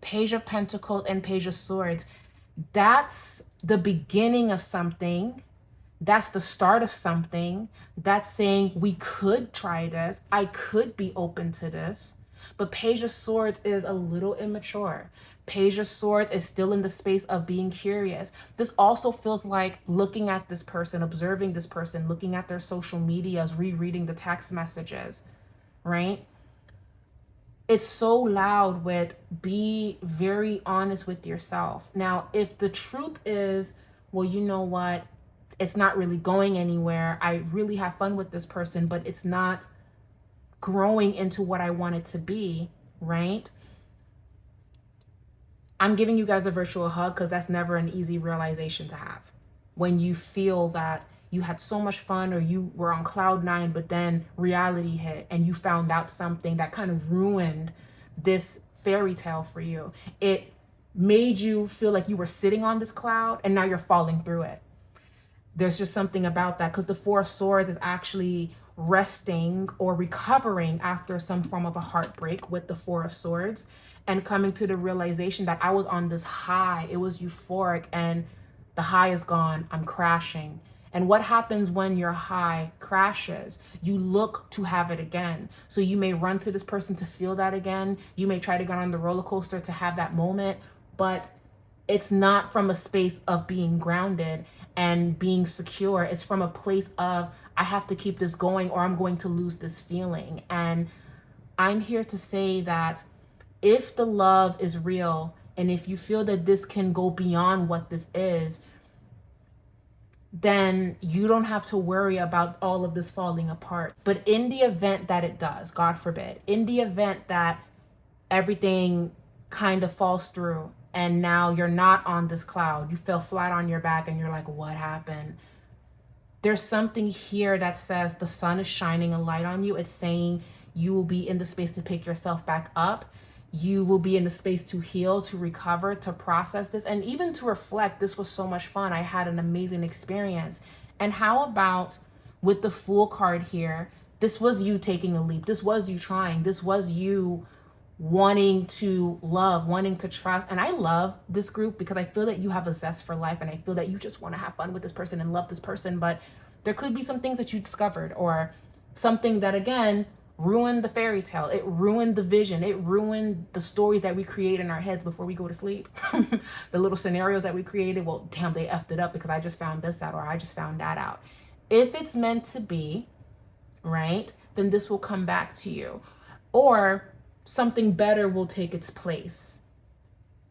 Speaker 1: Page of Pentacles and Page of Swords. That's the beginning of something. That's the start of something. That's saying we could try this. I could be open to this. But Page of Swords is a little immature. Page of Swords is still in the space of being curious. This also feels like looking at this person, observing this person, looking at their social medias, rereading the text messages, right? It's so loud with be very honest with yourself. Now, if the truth is, well, you know what? It's not really going anywhere. I really have fun with this person, but it's not growing into what I want it to be, right? I'm giving you guys a virtual hug because that's never an easy realization to have. When you feel that you had so much fun or you were on cloud nine, but then reality hit and you found out something that kind of ruined this fairy tale for you. It made you feel like you were sitting on this cloud and now you're falling through it. There's just something about that, because the Four of Swords is actually resting or recovering after some form of a heartbreak with the Four of Swords and coming to the realization that I was on this high. It was euphoric and the high is gone. I'm crashing. And what happens when your high crashes? You look to have it again. So you may run to this person to feel that again. You may try to get on the roller coaster to have that moment, but it's not from a space of being grounded and being secure. It's from a place of, I have to keep this going or I'm going to lose this feeling. And I'm here to say that if the love is real and if you feel that this can go beyond what this is, then you don't have to worry about all of this falling apart. But in the event that it does, God forbid, in the event that everything kind of falls through and now you're not on this cloud, you fell flat on your back and you're like, what happened? There's something here that says the sun is shining a light on you. It's saying you will be in the space to pick yourself back up. You will be in the space to heal, to recover, to process this, and even to reflect. This was so much fun. I had an amazing experience. And how about with the Fool card here? This was you taking a leap. This was you trying. This was you wanting to love, wanting to trust. And I love this group because I feel that you have a zest for life and I feel that you just want to have fun with this person and love this person. But there could be some things that you discovered or something that, again, ruined the fairy tale. It ruined the vision. It ruined the stories that we create in our heads before we go to sleep. The little scenarios that we created, well, damn, they effed it up because I just found this out or I just found that out. If it's meant to be, right, then this will come back to you. Or something better will take its place,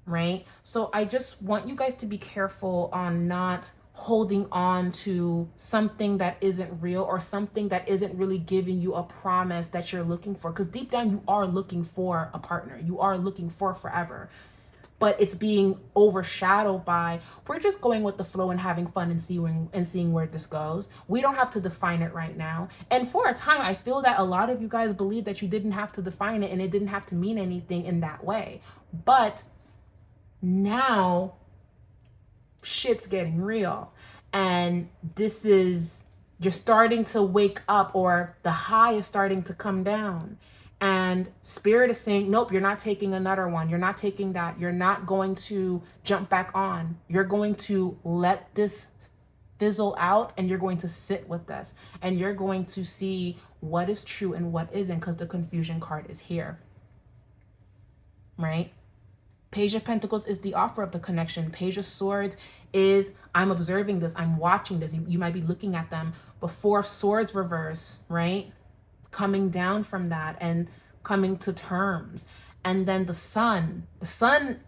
Speaker 1: right? So I just want you guys to be careful on not holding on to something that isn't real or something that isn't really giving you a promise that you're looking for. Because deep down, you are looking for a partner. You are looking for forever. But it's being overshadowed by, we're just going with the flow and having fun and seeing where this goes. We don't have to define it right now. And for a time, I feel that a lot of you guys believe that you didn't have to define it and it didn't have to mean anything in that way. But now shit's getting real. And this is, you're starting to wake up, or the high is starting to come down. And Spirit is saying, nope, you're not taking another one. You're not taking that. You're not going to jump back on. You're going to let this fizzle out and you're going to sit with this. And you're going to see what is true and what isn't, because the confusion card is here. Right? Page of Pentacles is the offer of the connection. Page of Swords is, I'm observing this. I'm watching this. You might be looking at them. But Four of Swords reverse, right? Coming down from that and coming to terms. And then the sun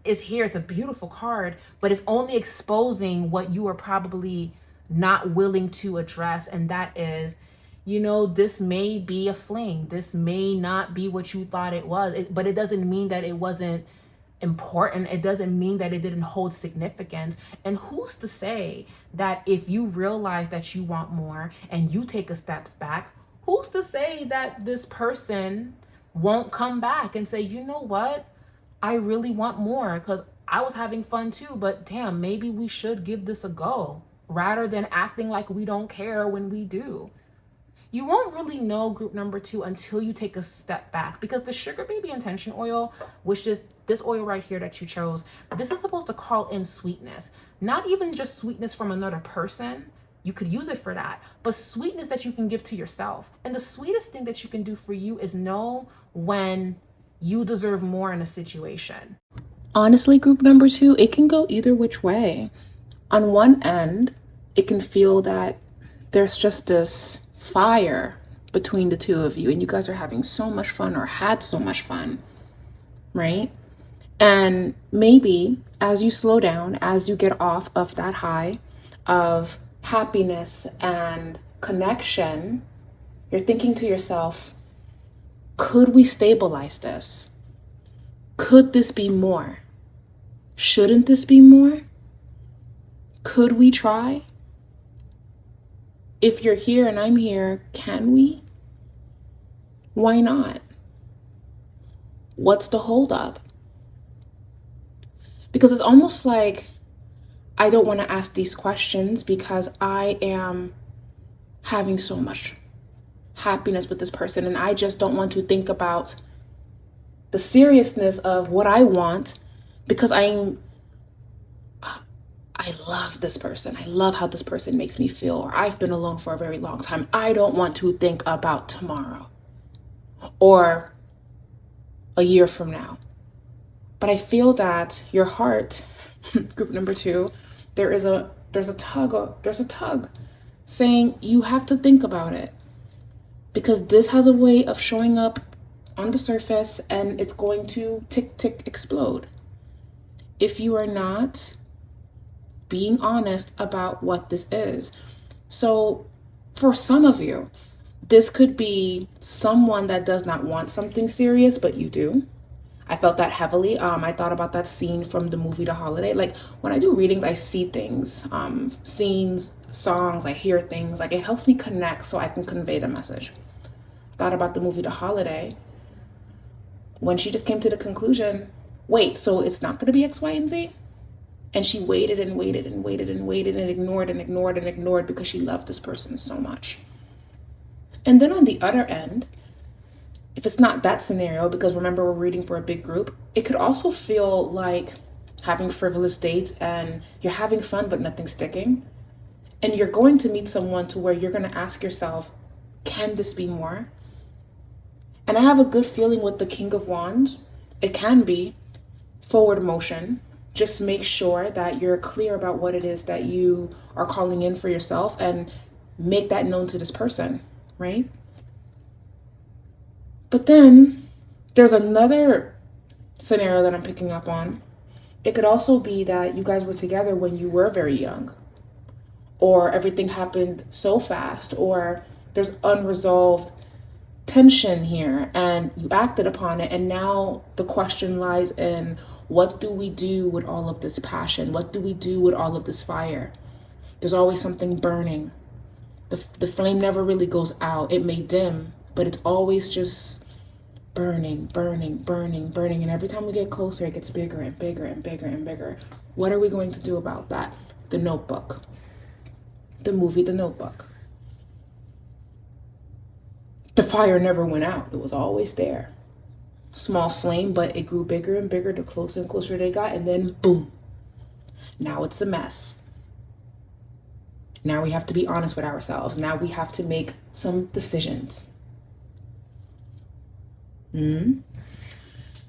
Speaker 1: is here. It's a beautiful card, but it's only exposing what you are probably not willing to address. And that is, you know, this may be a fling. This may not be what you thought it was, but it doesn't mean that it wasn't important, it doesn't mean that it didn't hold significance. And who's to say that if you realize that you want more and you take a step back, who's to say that this person won't come back and say, you know what, I really want more because I was having fun too, but damn, maybe we should give this a go rather than acting like we don't care when we do. You won't really know group number 2 until you take a step back, because the sugar baby intention oil, which is this oil right here that you chose, this is supposed to call in sweetness, not even just sweetness from another person. You could use it for that, but sweetness that you can give to yourself. And the sweetest thing that you can do for you is know when you deserve more in a situation. Honestly, group number 2, it can go either which way. On one end, it can feel that there's just this fire between the two of you and you guys are having so much fun or had so much fun, right? And maybe as you slow down, as you get off of that high of happiness and connection, you're thinking to yourself, could we stabilize this? Could this be more? Shouldn't this be more? Could we try? If you're here and I'm here, can we? Why not? What's the holdup? Because it's almost like I don't want to ask these questions because I am having so much happiness with this person and I just don't want to think about the seriousness of what I want because I love this person. I love how this person makes me feel. Or I've been alone for a very long time. I don't want to think about tomorrow or a year from now. But I feel that your heart, group number 2, there's a tug saying you have to think about it, because this has a way of showing up on the surface and it's going to tick, tick, explode if you are not being honest about what this is. So for some of you, this could be someone that does not want something serious, but you do. I felt that heavily. I thought about that scene from the movie The Holiday. Like when I do readings, I see things, scenes, songs, I hear things. Like it helps me connect so I can convey the message. Thought about the movie The Holiday when she just came to the conclusion, wait, so it's not going to be X, Y, and Z? And she waited and waited and waited and waited and ignored and ignored and ignored because she loved this person so much. And then on the other end, if it's not that scenario, because remember we're reading for a big group, it could also feel like having frivolous dates and you're having fun but nothing's sticking. And you're going to meet someone to where you're going to ask yourself, can this be more? And I have a good feeling with the King of Wands. It can be forward motion. Just make sure that you're clear about what it is that you are calling in for yourself and make that known to this person, right? But then there's another scenario that I'm picking up on. It could also be that you guys were together when you were very young, or everything happened so fast, or there's unresolved tension here and you acted upon it. And now the question lies in, what do we do with all of this passion? What do we do with all of this fire? There's always something burning. The flame never really goes out. It may dim, but it's always just burning, burning, burning, burning. And every time we get closer, it gets bigger and bigger and bigger and bigger. What are we going to do about that? The Notebook. The movie, The Notebook. The fire never went out. It was always there. Small flame, but it grew bigger and bigger the closer and closer they got. And then boom, now it's a mess. Now we have to be honest with ourselves. Now we have to make some decisions.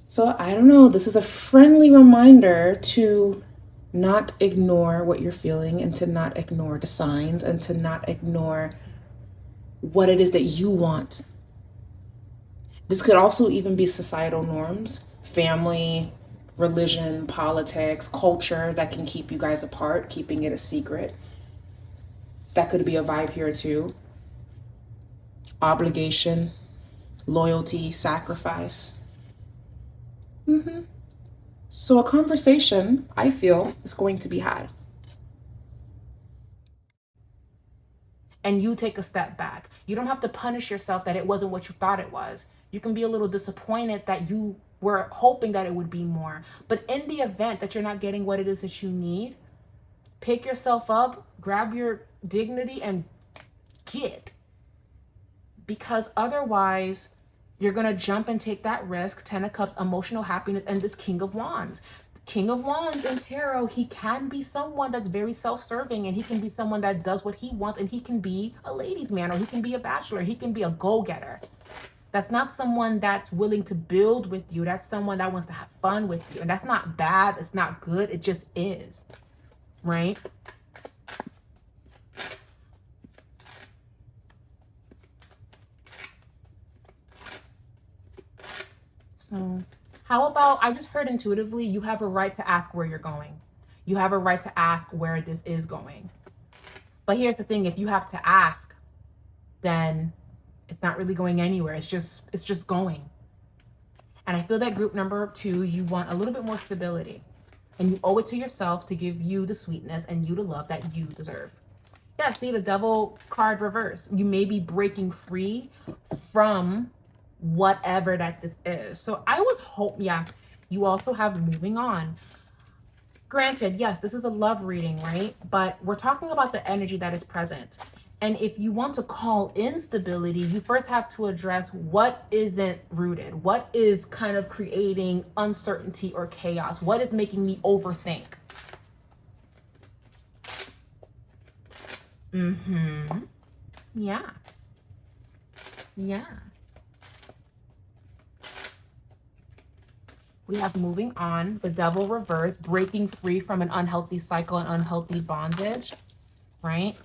Speaker 1: So I don't know, this is a friendly reminder to not ignore what you're feeling and to not ignore the signs and to not ignore what it is that you want. This could also even be societal norms, family, religion, politics, culture that can keep you guys apart, keeping it a secret. That could be a vibe here too. Obligation, loyalty, sacrifice. So a conversation, I feel, is going to be had. And you take a step back. You don't have to punish yourself that it wasn't what you thought it was. You can be a little disappointed that you were hoping that it would be more. But in the event that you're not getting what it is that you need, pick yourself up, grab your dignity, and get. Because otherwise, you're going to jump and take that risk. 10 of Cups, emotional happiness, and this King of Wands. King of Wands in tarot, he can be someone that's very self-serving, and he can be someone that does what he wants, and he can be a ladies' man, or he can be a bachelor, he can be a go-getter. That's not someone that's willing to build with you. That's someone that wants to have fun with you. And that's not bad. It's not good. It just is. Right? So how about, I just heard intuitively, you have a right to ask where you're going. You have a right to ask where this is going. But here's the thing, if you have to ask, then it's not really going anywhere. It's just going. And I feel that group number 2, you want a little bit more stability. And you owe it to yourself to give you the sweetness and you the love that you deserve. Yeah, see the Devil card reverse. You may be breaking free from whatever that this is. So I was yeah, you also have moving on. Granted, yes, this is a love reading, right? But we're talking about the energy that is present. And if you want to call in stability, you first have to address what isn't rooted. What is kind of creating uncertainty or chaos? What is making me overthink? Yeah. Yeah. We have moving on, the Devil reverse, breaking free from an unhealthy cycle and unhealthy bondage, right?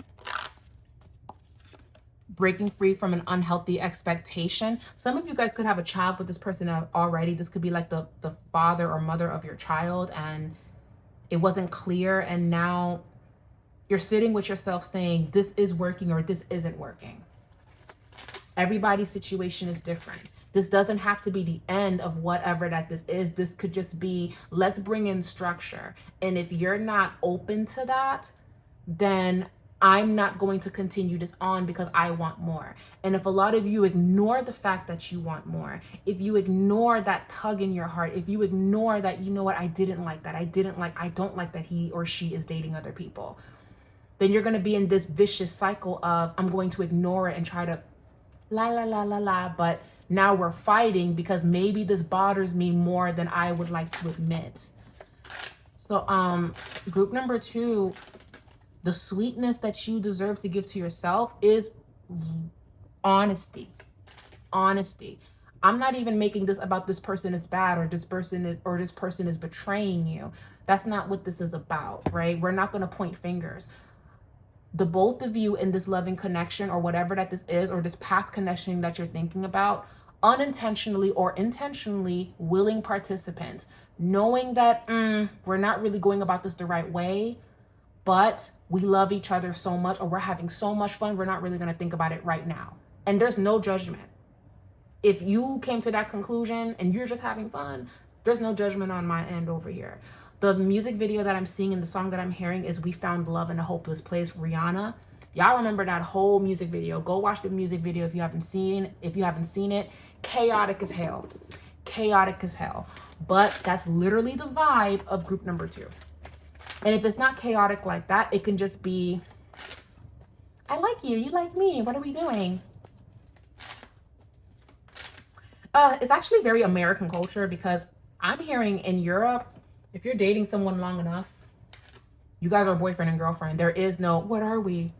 Speaker 1: Breaking free from an unhealthy expectation. Some of you guys could have a child with this person already. This could be like the father or mother of your child, and it wasn't clear, and now you're sitting with yourself saying this is working or this isn't working. Everybody's situation is different. This doesn't have to be the end of whatever that this is. This could just be, let's bring in structure. And if you're not open to that, then I'm not going to continue this on because I want more. And if a lot of you ignore the fact that you want more, if you ignore that tug in your heart, if you ignore that, you know what, I don't like that he or she is dating other people, then you're going to be in this vicious cycle of, I'm going to ignore it and try to but now we're fighting because maybe this bothers me more than I would like to admit. So group number 2, the sweetness that you deserve to give to yourself is honesty. Honesty. I'm not even making this about this person is bad or this person is betraying you. That's not what this is about, right? We're not going to point fingers. The both of you in this loving connection or whatever that this is, or this past connection that you're thinking about, unintentionally or intentionally willing participants, knowing that we're not really going about this the right way, but we love each other so much, or we're having so much fun, we're not really going to think about it right now. And there's no judgment. If you came to that conclusion and you're just having fun, there's no judgment on my end over here. The music video that I'm seeing and the song that I'm hearing is We Found Love in a Hopeless Place, Rihanna. Y'all remember that whole music video. Go watch the music video if you haven't seen it. Chaotic as hell. Chaotic as hell. But that's literally the vibe of group number 2. And if it's not chaotic like that, it can just be, I like you, you like me, what are we doing? It's actually very American culture, because I'm hearing in Europe, if you're dating someone long enough, you guys are boyfriend and girlfriend. There is no, what are we?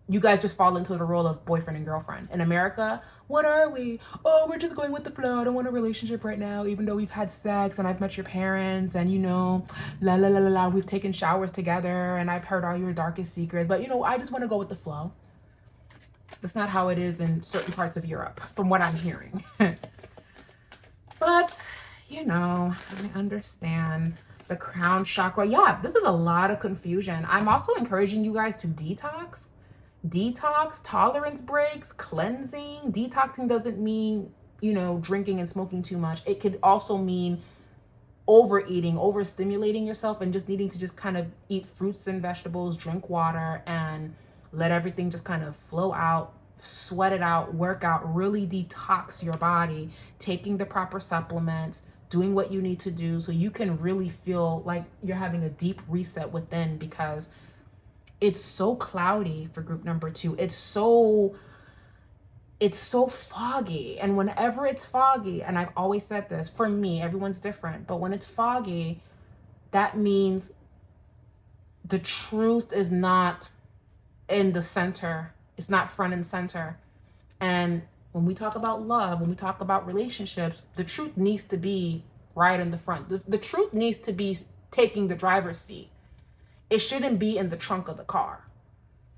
Speaker 1: You guys just fall into the role of boyfriend and girlfriend. In America, what are we? Oh, we're just going with the flow. I don't want a relationship right now, even though we've had sex and I've met your parents and, you know, we've taken showers together and I've heard all your darkest secrets. But, you know, I just want to go with the flow. That's not how it is in certain parts of Europe, from what I'm hearing. But, you know, I understand. The crown chakra. Yeah, this is a lot of confusion. I'm also encouraging you guys to detox. Detox, tolerance breaks, cleansing. Detoxing doesn't mean, you know, drinking and smoking too much. It could also mean overeating, overstimulating yourself, and just needing to just kind of eat fruits and vegetables, drink water, and let everything just kind of flow out, sweat it out, work out, really detox your body, taking the proper supplements, doing what you need to do so you can really feel like you're having a deep reset within, because it's so cloudy for group number 2. It's so foggy. And whenever it's foggy, and I've always said this, for me, everyone's different, but when it's foggy, that means the truth is not in the center. It's not front and center. And when we talk about love, when we talk about relationships, the truth needs to be right in the front. The truth needs to be taking the driver's seat. It shouldn't be in the trunk of the car.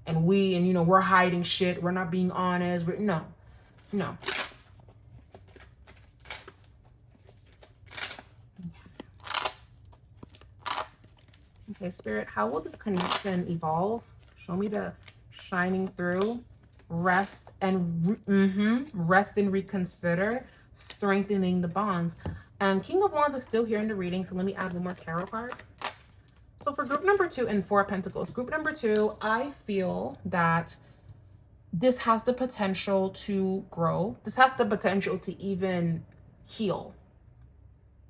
Speaker 1: And we're hiding shit. We're not being honest. No. Okay, Spirit, how will this connection evolve? Show me the shining through, rest and reconsider, strengthening the bonds. And King of Wands is still here in the reading, so let me add one more tarot card. So for group number 2 and 4 of Pentacles, group number 2, I feel that this has the potential to grow. This has the potential to even heal.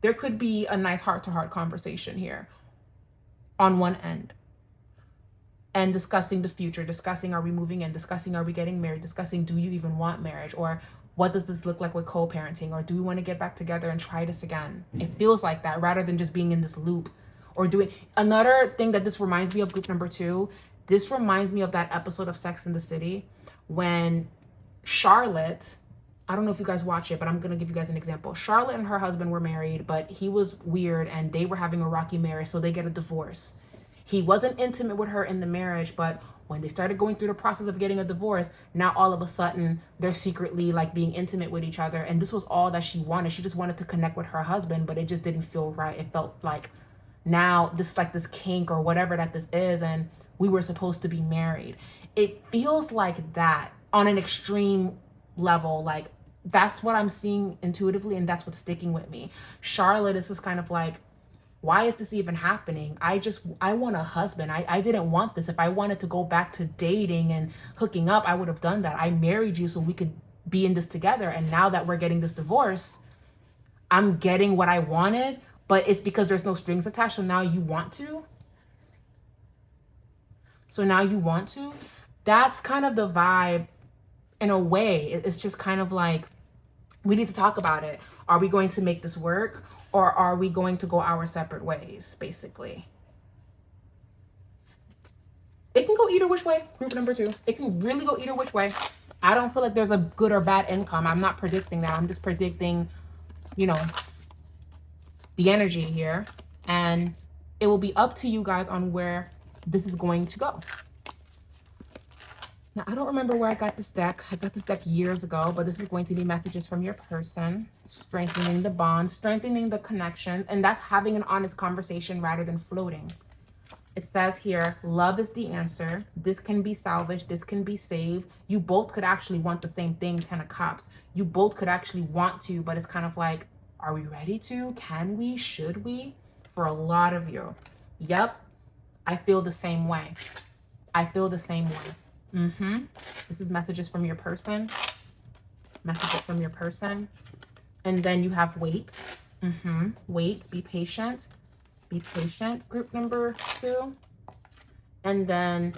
Speaker 1: There could be a nice heart-to-heart conversation here on one end, and discussing the future, discussing, are we moving in, discussing, are we getting married, discussing, do you even want marriage, or what does this look like with co-parenting, or do we want to get back together and try this again? It feels like that, rather than just being in this loop or doing. Another thing that this reminds me of group number 2, this reminds me of that episode of Sex and the City when Charlotte, I don't know if you guys watch it, but I'm going to give you guys an example. Charlotte and her husband were married, but he was weird and they were having a rocky marriage, so they get a divorce. He wasn't intimate with her in the marriage, but when they started going through the process of getting a divorce, now all of a sudden they're secretly like being intimate with each other. And this was all that she wanted. She just wanted to connect with her husband, but it just didn't feel right. It felt like now this is like this kink or whatever that this is, and we were supposed to be married. It feels like that on an extreme level. Like that's what I'm seeing intuitively, and that's what's sticking with me. Charlotte is just kind of like, why is this even happening? I want a husband. I didn't want this. If I wanted to go back to dating and hooking up, I would have done that. I married you so we could be in this together. And now that we're getting this divorce, I'm getting what I wanted, but it's because there's no strings attached. So now you want to? That's kind of the vibe in a way. It's just kind of like, we need to talk about it. Are we going to make this work? Or are we going to go our separate ways, basically? It can go either which way, group number 2. It can really go either which way. I don't feel like there's a good or bad income. I'm not predicting that. I'm just predicting, the energy here. And it will be up to you guys on where this is going to go. Now, I don't remember where I got this deck. I got this deck years ago, but this is going to be messages from your person. Strengthening the bond, strengthening the connection, and that's having an honest conversation rather than floating. It says here, love is the answer. This can be salvaged. This can be saved. You both could actually want the same thing, 10 of Cups. You both could actually want to, but it's kind of like, are we ready to? Can we? Should we? For a lot of you. Yep. I feel the same way. This is messages from your person. Messages from your person. And then you have wait. Wait, be patient. Be patient, group number 2. And then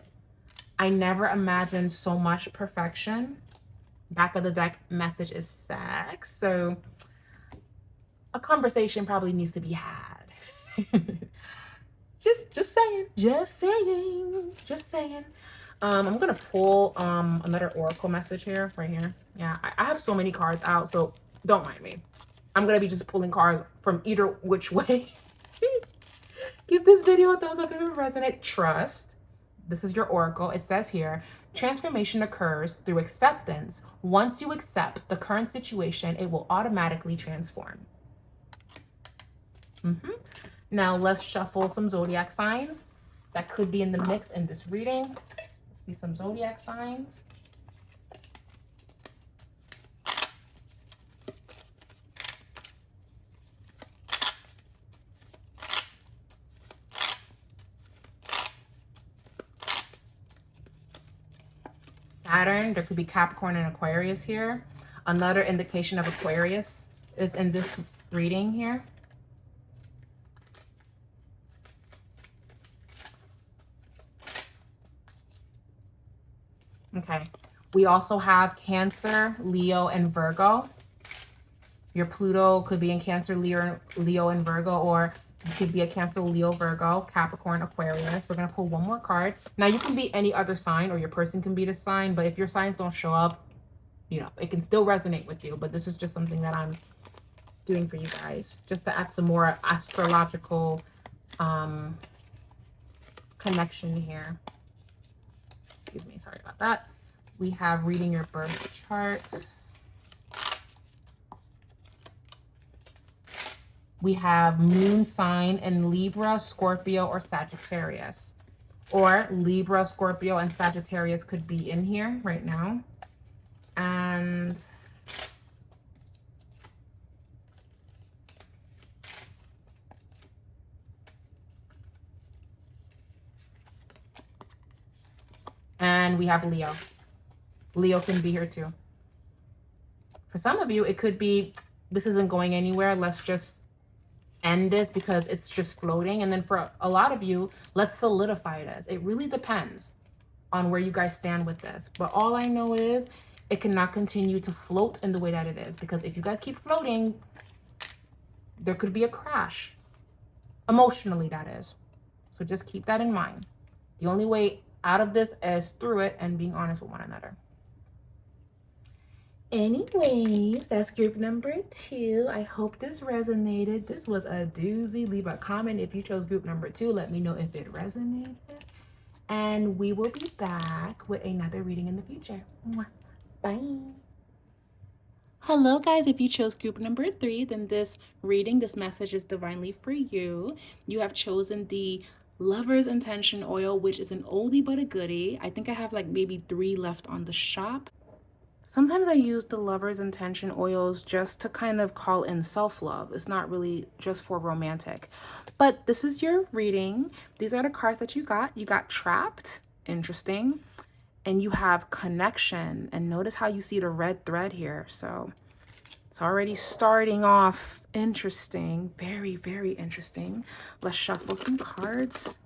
Speaker 1: I never imagined so much perfection. Back of the deck message is sex. So a conversation probably needs to be had. just saying. I'm gonna pull another oracle message here, right here. Yeah, I have so many cards out, so don't mind me. I'm gonna be just pulling cards from either which way. Give this video a thumbs up if it resonates. Trust. This is your oracle. It says here, transformation occurs through acceptance. Once you accept the current situation, it will automatically transform. Now let's shuffle some zodiac signs that could be in the mix in this reading. Let's see some zodiac signs. Saturn. There could be Capricorn and Aquarius here. Another indication of Aquarius is in this reading here. Okay. We also have Cancer, Leo, and Virgo. Your Pluto could be in Cancer, Leo, and Virgo, or it could be a Cancer, Leo, Virgo, Capricorn, Aquarius. We're going to pull one more card. Now, you can be any other sign, or your person can be the sign, but if your signs don't show up, you know, it can still resonate with you. But this is just something that I'm doing for you guys, just to add some more astrological connection here. Excuse me, sorry about that. We have reading your birth chart. We have moon sign in Libra, Scorpio, or Sagittarius. Or Libra, Scorpio, and Sagittarius could be in here right now. And we have Leo. Leo can be here too. For some of you, it could be, this isn't going anywhere. Let's just end this because it's just floating. And then for a lot of you, let's solidify it. It really depends on where you guys stand with this. But all I know is it cannot continue to float in the way that it is. Because if you guys keep floating, there could be a crash. Emotionally, that is. So just keep that in mind. The only way out of this is through it and being honest with one another. Anyways, that's group number 2. I hope this resonated. This was a doozy. Leave a comment if you chose group number 2. Let me know if it resonated. And we will be back with another reading in the future. Bye. Hello guys, if you chose group number 3, then this reading, this message is divinely for you. You have chosen the Lover's Intention oil, which is an oldie but a goodie. I think I have like maybe 3 left on the shop. Sometimes I use the Lover's Intention oils just to kind of call in self-love. It's not really just for romantic. But this is your reading. These are the cards that you got. You got Trapped, interesting. And you have Connection. And notice how you see the red thread here. So it's already starting off interesting. Very, very interesting. Let's shuffle some cards.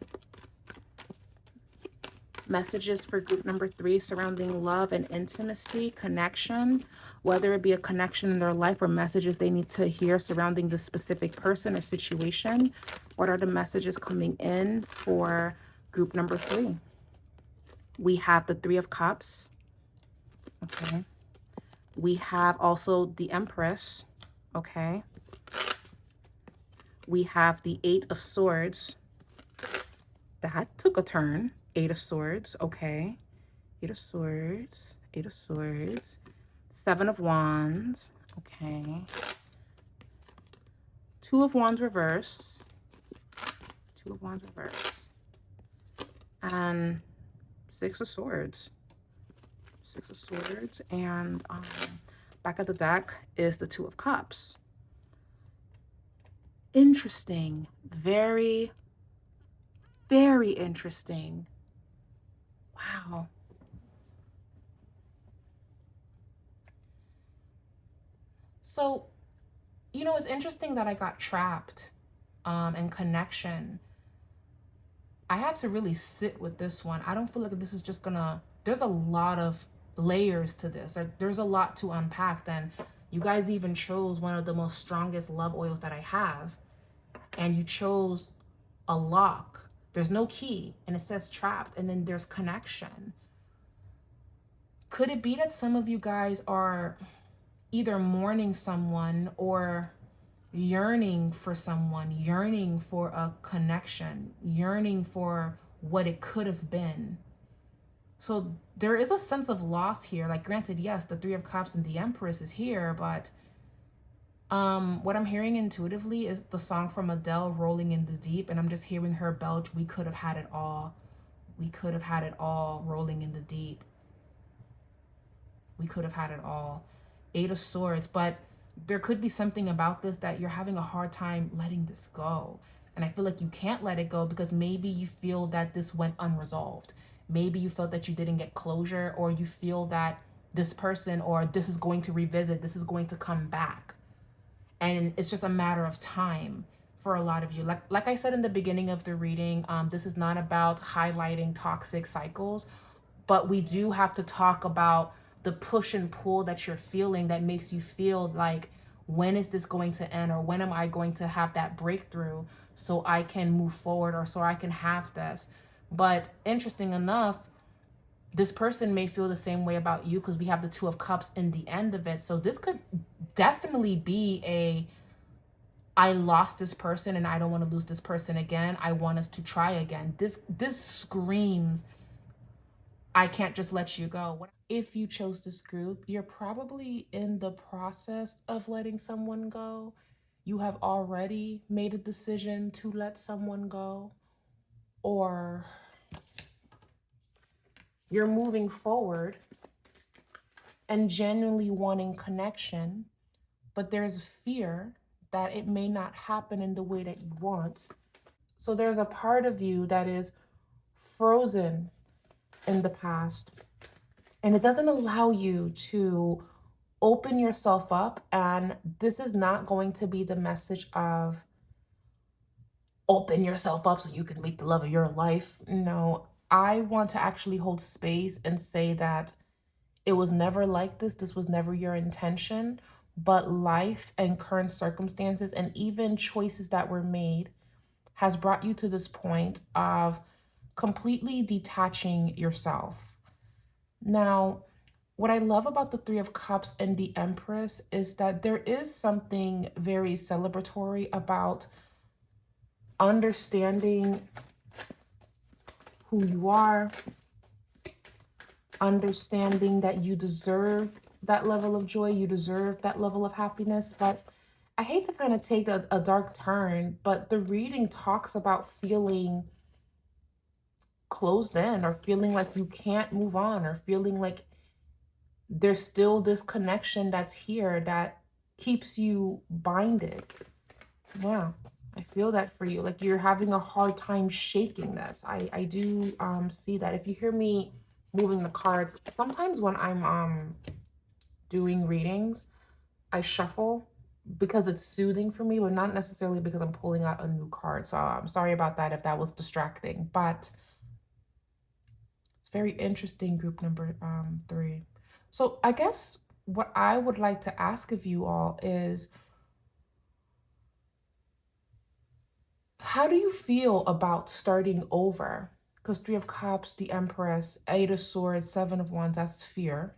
Speaker 1: Messages for group number 3 surrounding love and intimacy, connection, whether it be a connection in their life or messages they need to hear surrounding the specific person or situation. What are the messages coming in for group number 3? We have the 3 of Cups. Okay. We have also the Empress. Okay. We have the 8 of Swords. That took a turn. 8 of Swords, okay. 8 of Swords, 8 of Swords. 7 of Wands, okay. 2 of Wands reverse. 2 of Wands reverse. And 6 of Swords. 6 of Swords. And back at the deck is the 2 of Cups. Interesting. Very, very interesting. Wow. So, you know, it's interesting that I got Trapped and Connection. I have to really sit with this one. I don't feel like this is just gonna, there's a lot of layers to this. There's a lot to unpack. Then you guys even chose one of the most strongest love oils that I have. And you chose a lock. There's no key, and it says Trapped, and then there's Connection. Could it be that some of you guys are either mourning someone or yearning for someone, yearning for a connection, yearning for what it could have been? So there is a sense of loss here. Like, granted, yes, the 3 of Cups and the Empress is here, but what I'm hearing intuitively is the song from Adele, Rolling in the Deep, and I'm just hearing her belch, we could have had it all. We could have had it all, rolling in the deep. We could have had it all. 8 of Swords, but there could be something about this that you're having a hard time letting this go. And I feel like you can't let it go because maybe you feel that this went unresolved. maybe you felt that you didn't get closure, or you feel that this person or this is going to revisit, this is going to come back. And it's just a matter of time for a lot of you. Like I said in the beginning of the reading, this is not about highlighting toxic cycles, but we do have to talk about the push and pull that you're feeling that makes you feel like, when is this going to end, or when am I going to have that breakthrough so I can move forward, or so I can have this. But interesting enough, this person may feel the same way about you, because we have the Two of Cups in the end of it. So this could definitely be a, I lost this person and I don't want to lose this person again. I want us to try again. This screams, I can't just let you go. If you chose this group, you're probably in the process of letting someone go. You have already made a decision to let someone go, or you're moving forward and genuinely wanting connection, but there's fear that it may not happen in the way that you want. So there's a part of you that is frozen in the past, and it doesn't allow you to open yourself up. And this is not going to be the message of open yourself up so you can meet the love of your life. No, I want to actually hold space and say that it was never like this. This was never your intention, but life and current circumstances and even choices that were made has brought you to this point of completely detaching yourself. Now, what I love about the Three of Cups and the Empress is that there is something very celebratory about understanding who you are, understanding that you deserve that level of joy, you deserve that level of happiness. But I hate to kind of take a dark turn, but the reading talks about feeling closed in, or feeling like you can't move on, or feeling like there's still this connection that's here that keeps you binded. Yeah, I feel that for you. Like you're having a hard time shaking this. I do see that. If you hear me moving the cards, sometimes when I'm doing readings, I shuffle because it's soothing for me, but not necessarily because I'm pulling out a new card. So I'm sorry about that if that was distracting, but it's very interesting, group number 3. So I guess what I would like to ask of you all is, how do you feel about starting over? Because Three of Cups, the Empress, Eight of Swords, Seven of Wands, that's fear.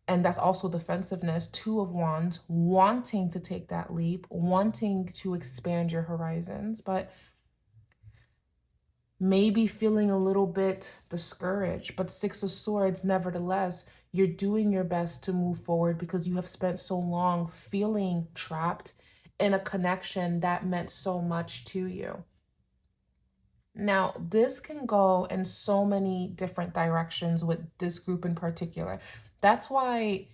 Speaker 1: And that's also defensiveness. Two of Wands, wanting to take that leap, wanting to expand your horizons, but maybe feeling a little bit discouraged. But Six of Swords, nevertheless, you're doing your best to move forward because you have spent so long feeling trapped in a connection that meant so much to you. Now, this can go in so many different directions with this group in particular. That's why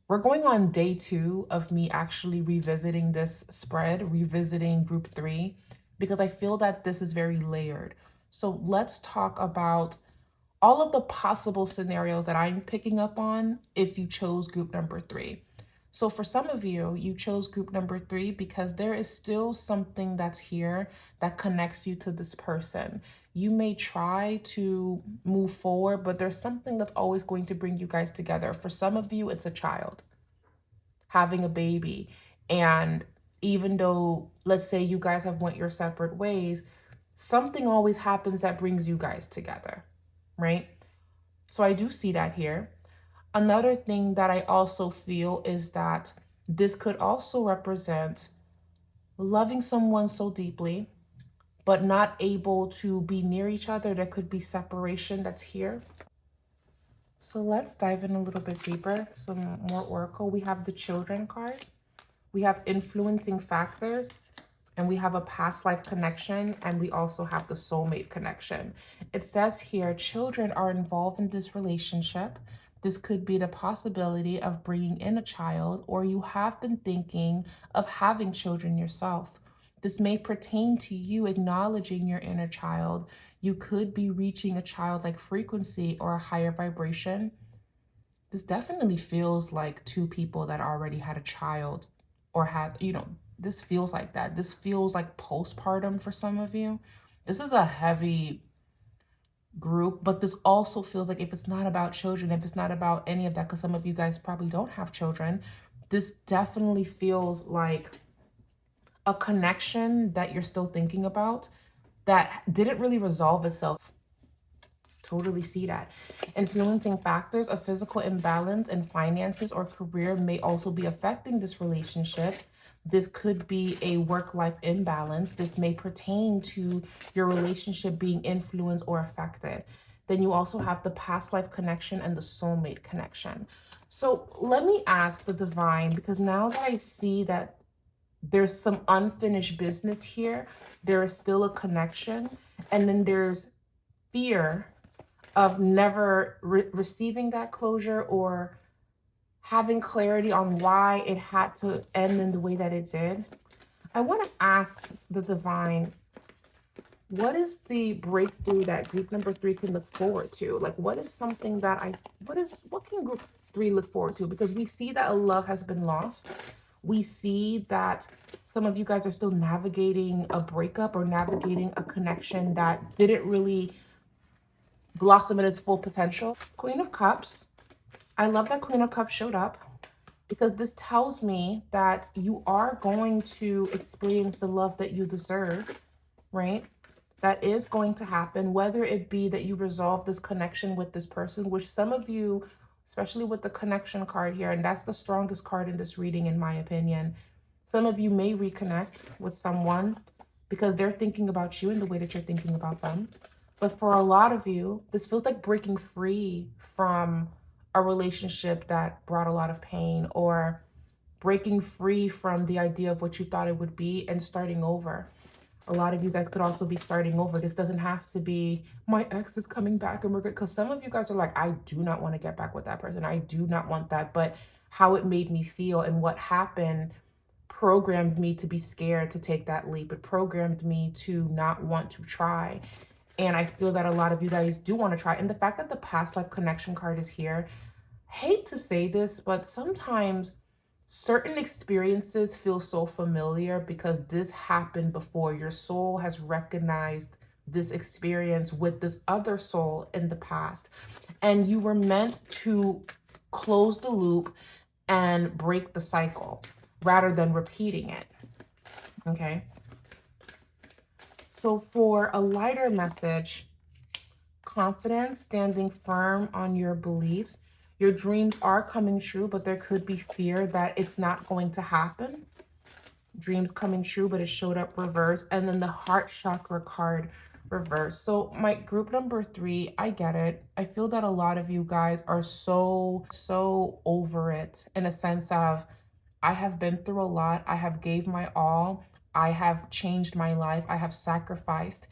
Speaker 1: we're going on day 2 of me actually revisiting this spread, revisiting group 3, because I feel that this is very layered. So let's talk about all of the possible scenarios that I'm picking up on if you chose group number 3. So for some of you, you chose group number 3 because there is still something that's here that connects you to this person. You may try to move forward, but there's something that's always going to bring you guys together. For some of you, it's a child, having a baby. And even though, let's say you guys have went your separate ways, something always happens that brings you guys together, right? So I do see that here. Another thing that I also feel is that this could also represent loving someone so deeply, but not able to be near each other. There could be separation that's here. So let's dive in a little bit deeper. Some more oracle. We have the Children card. We have influencing factors. And we have a past life connection, and we also have the soulmate connection. It says here, children are involved in this relationship. This could be the possibility of bringing in a child, or you have been thinking of having children yourself. This may pertain to you acknowledging your inner child. You could be reaching a childlike frequency or a higher vibration. This definitely feels like two people that already had a child or had, this feels like that. This feels like postpartum for some of you. This is a heavy group, but this also feels like if it's not about children, if it's not about any of that, because some of you guys probably don't have children, this definitely feels like a connection that you're still thinking about that didn't really resolve itself. Totally see that. Influencing factors of physical imbalance in finances or career may also be affecting this relationship. This could be a work-life imbalance. This may pertain to your relationship being influenced or affected. Then you also have the past life connection and the soulmate connection. So let me ask the divine, because now that I see that there's some unfinished business here, there is still a connection, and then there's fear of never receiving that closure or having clarity on why it had to end in the way that it did. I want to ask the divine, what is the breakthrough that group number 3 can look forward to? Like, what is something that what can group 3 look forward to? Because we see that a love has been lost. We see that some of you guys are still navigating a breakup or navigating a connection that didn't really blossom in its full potential. Queen of Cups. I love that Queen of Cups showed up, because this tells me that you are going to experience the love that you deserve, right? That is going to happen, whether it be that you resolve this connection with this person, which some of you, especially with the connection card here, and that's the strongest card in this reading, in my opinion, some of you may reconnect with someone because they're thinking about you in the way that you're thinking about them. But for a lot of you, this feels like breaking free from a relationship that brought a lot of pain, or breaking free from the idea of what you thought it would be and starting over. A lot of you guys could also be starting over. This doesn't have to be, my ex is coming back and we're good. Because some of you guys are like, I do not want to get back with that person. I do not want that. But how it made me feel and what happened programmed me to be scared to take that leap. It programmed me to not want to try. And I feel that a lot of you guys do want to try. And the fact that the past life connection card is here, hate to say this, but sometimes certain experiences feel so familiar because this happened before. Your soul has recognized this experience with this other soul in the past. And you were meant to close the loop and break the cycle rather than repeating it. Okay. So for a lighter message, confidence, standing firm on your beliefs. Your dreams are coming true, but there could be fear that it's not going to happen. Dreams coming true, but it showed up reverse. And then the heart chakra card reverse. So my group number 3, I get it. I feel that a lot of you guys are so over it, in a sense of, I have been through a lot. I have gave my all. I have changed my life. I have sacrificed.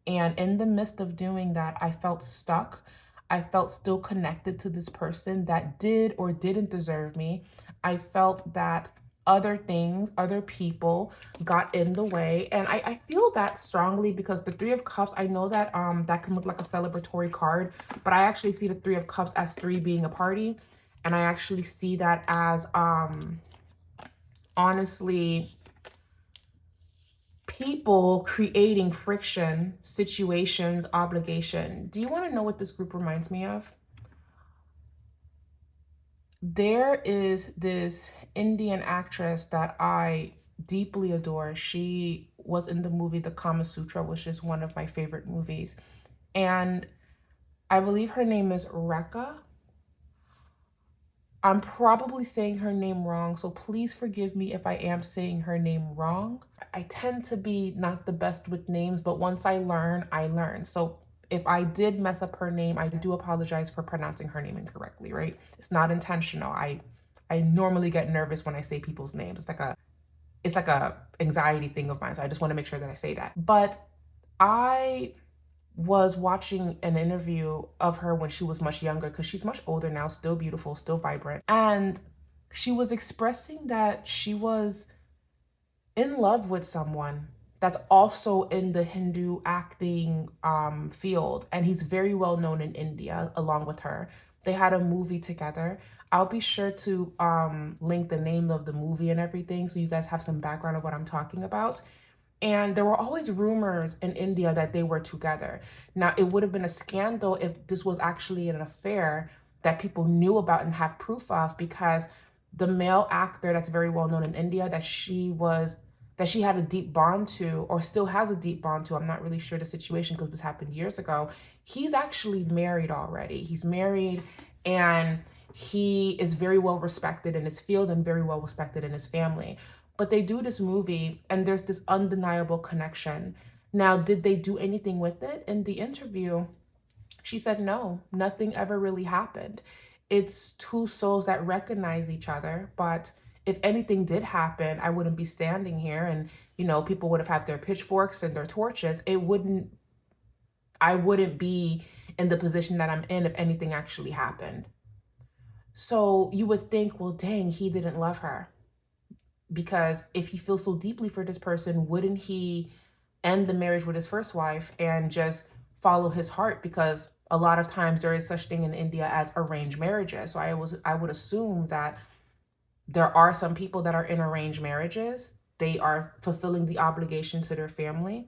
Speaker 1: And in the midst of doing that, I felt stuck. I felt still connected to this person that did or didn't deserve me. I felt that other things, other people got in the way. And I feel that strongly because the 3 of Cups, I know that that can look like a celebratory card, but I actually see the 3 of Cups as 3 being a party. And I actually see that as honestly, people creating friction, situations, obligation. Do you want to know what this group reminds me of? There is this Indian actress that I deeply adore. She was in the movie The Kama Sutra, which is one of my favorite movies. And I believe her name is Rekha. I'm probably saying her name wrong, so please forgive me if I am saying her name wrong. I tend to be not the best with names, but once I learn, I learn. So if I did mess up her name, I do apologize for pronouncing her name incorrectly, right? It's not intentional. I normally get nervous when I say people's names. It's like a anxiety thing of mine, so I just want to make sure that I say that. But I was watching an interview of her when she was much younger, because she's much older now, still beautiful, still vibrant. And she was expressing that she was in love with someone that's also in the Hindu acting field, and he's very well known in India along with her. They had a movie together. I'll be sure to link the name of the movie and everything so you guys have some background of what I'm talking about. And there were always rumors in India that they were together. Now, it would have been a scandal if this was actually an affair that people knew about and have proof of, because the male actor that's very well known in India that she had a deep bond to, or still has a deep bond to, I'm not really sure the situation because this happened years ago. He's actually married already. He's married, and he is very well respected in his field and very well respected in his family. But they do this movie and there's this undeniable connection. Now, did they do anything with it? In the interview, she said no, nothing ever really happened. It's two souls that recognize each other, but if anything did happen, I wouldn't be standing here, and people would have had their pitchforks and their torches. I wouldn't be in the position that I'm in if anything actually happened. So you would think, well, dang, he didn't love her. Because if he feels so deeply for this person, wouldn't he end the marriage with his first wife and just follow his heart? Because a lot of times there is such thing in India as arranged marriages. So I would assume that there are some people that are in arranged marriages. They are fulfilling the obligation to their family,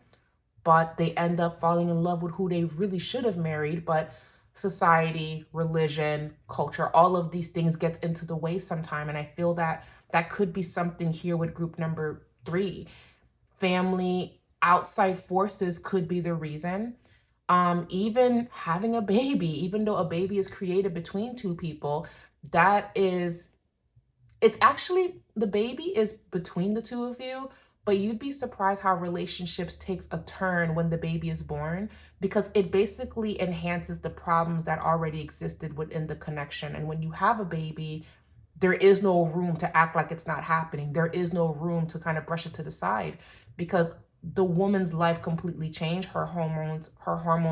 Speaker 1: but they end up falling in love with who they really should have married. But society, religion, culture, all of these things get into the way sometime. And I feel that could be something here with group number 3. Family, outside forces could be the reason. Even having a baby, even though a baby is created between two people, it's actually, the baby is between the two of you, but you'd be surprised how relationships takes a turn when the baby is born, because it basically enhances the problems that already existed within the connection. And when you have a baby, there is no room to act like it's not happening. There is no room to kind of brush it to the side, because the woman's life completely changed. Her hormones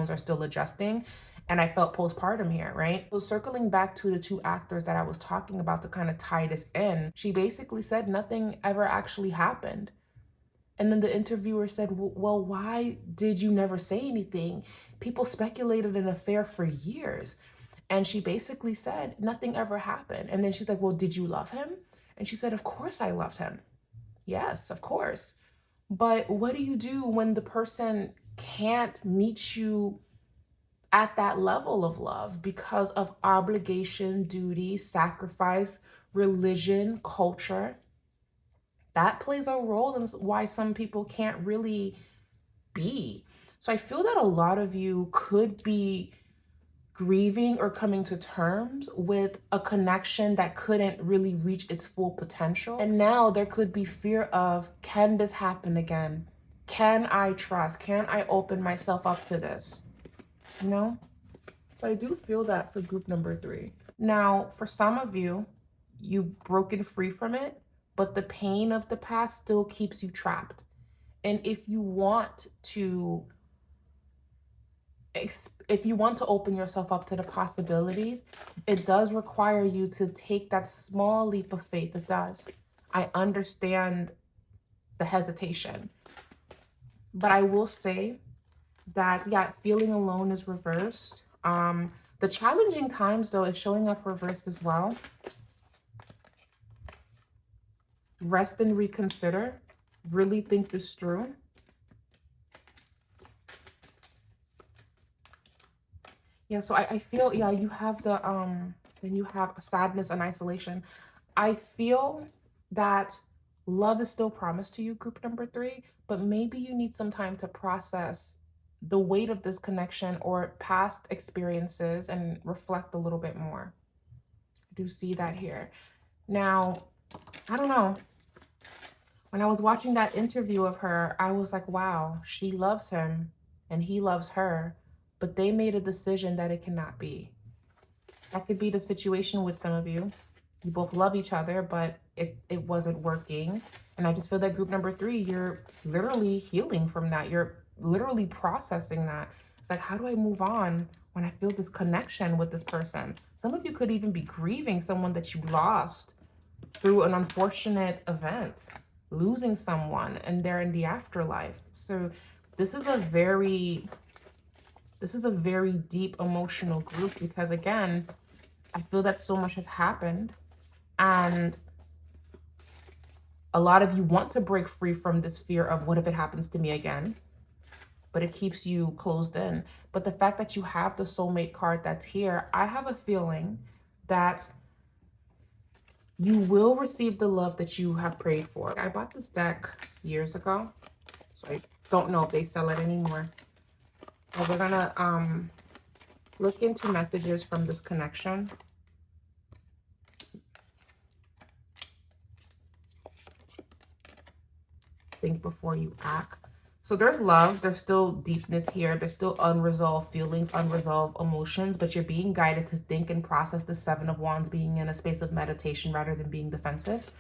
Speaker 1: are still adjusting. And I felt postpartum here, right? So circling back to the two actors that I was talking about to kind of tie this in, she basically said nothing ever actually happened. And then the interviewer said, well, why did you never say anything? People speculated an affair for years. And she basically said, nothing ever happened. And then she's like, well, did you love him? And she said, of course I loved him. Yes, of course. But what do you do when the person can't meet you at that level of love because of obligation, duty, sacrifice, religion, culture? That plays a role in why some people can't really be. So I feel that a lot of you could be grieving or coming to terms with a connection that couldn't really reach its full potential. And now there could be fear of, can this happen again? Can I trust? Can I open myself up to this? So I do feel that for group number 3. Now, for some of you, you've broken free from it, but the pain of the past still keeps you trapped. And if you want to open yourself up to the possibilities, it does require you to take that small leap of faith. It does. I understand the hesitation. But I will say that, yeah, feeling alone is reversed. The challenging times, though, is showing up reversed as well. Rest and reconsider. Really think this through. Yeah, so I feel, yeah, you have then you have sadness and isolation. I feel that love is still promised to you, group number 3, but maybe you need some time to process the weight of this connection or past experiences and reflect a little bit more. I do see that here. Now, I don't know. When I was watching that interview of her, I was like, wow, she loves him and he loves her, but they made a decision that it cannot be. That could be the situation with some of you. You both love each other, but it wasn't working. And I just feel that group number 3, you're literally healing from that. You're literally processing that. It's like, how do I move on when I feel this connection with this person? Some of you could even be grieving someone that you lost through an unfortunate event. losing someone and they're in the afterlife. So this is a very deep emotional group, because again, I feel that so much has happened, and a lot of you want to break free from this fear of what if it happens to me again, but it keeps you closed in. But the fact that you have the soulmate card that's here, I have a feeling that you will receive the love that you have prayed for. I bought this deck years ago, so I don't know if they sell it anymore. But we're gonna look into messages from this connection. Think before you act. So there's love, there's still deepness here, there's still unresolved feelings, unresolved emotions, but you're being guided to think and process the Seven of Wands, being in a space of meditation rather than being defensive.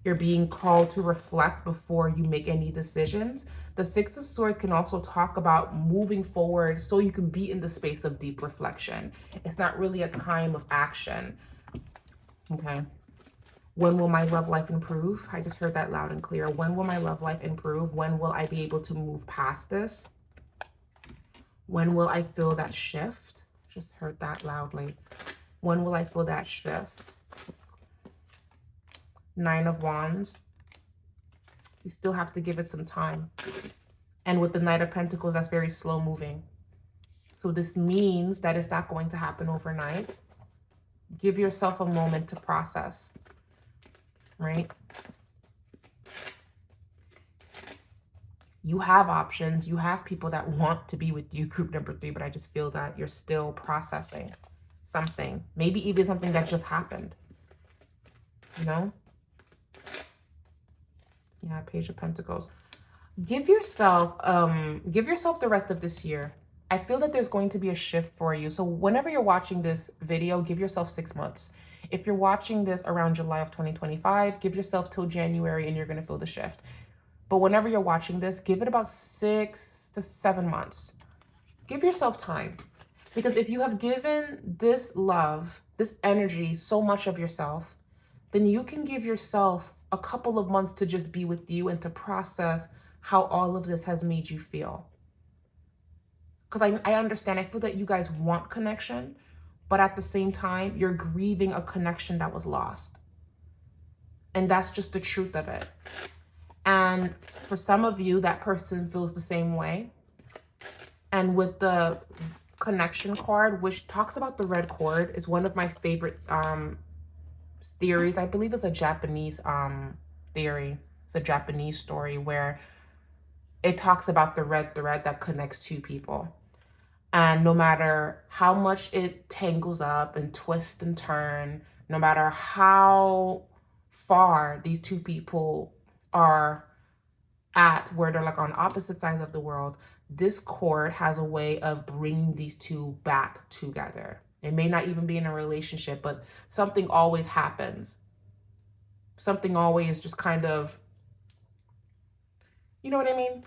Speaker 1: You're being called to reflect before you make any decisions. The Six of Swords can also talk about moving forward so you can be in the space of deep reflection. It's not really a time of action. Okay. When will my love life improve? I just heard that loud and clear. When will my love life improve? When will I be able to move past this? When will I feel that shift? Just heard that loudly. When will I feel that shift? Nine of Wands. You still have to give it some time. And with the Knight of Pentacles, that's very slow moving. So this means that it's not going to happen overnight. Give yourself a moment to process. Right? You have options. You have people that want to be with you, group number 3, but I just feel that you're still processing something. Maybe even something that just happened. You know? Yeah, Page of Pentacles. Give yourself the rest of this year. I feel that there's going to be a shift for you. So whenever you're watching this video, give yourself 6 months. If you're watching this around July of 2025, give yourself till January and you're going to feel the shift. But whenever you're watching this, give it about 6 to 7 months. Give yourself time. Because if you have given this love, this energy, so much of yourself, then you can give yourself a couple of months to just be with you and to process how all of this has made you feel. Because I understand, I feel that you guys want connection, but at the same time, you're grieving a connection that was lost. And that's just the truth of it. And for some of you, that person feels the same way. And with the connection card, which talks about the red cord, is one of my favorite theories. I believe it's a Japanese theory. It's a Japanese story where it talks about the red thread that connects two people. And no matter how much it tangles up and twists and turn, no matter how far these two people are at, where they're like on opposite sides of the world, this cord has a way of bringing these two back together. It may not even be in a relationship, but something always happens. Something always just kind of, you know what I mean?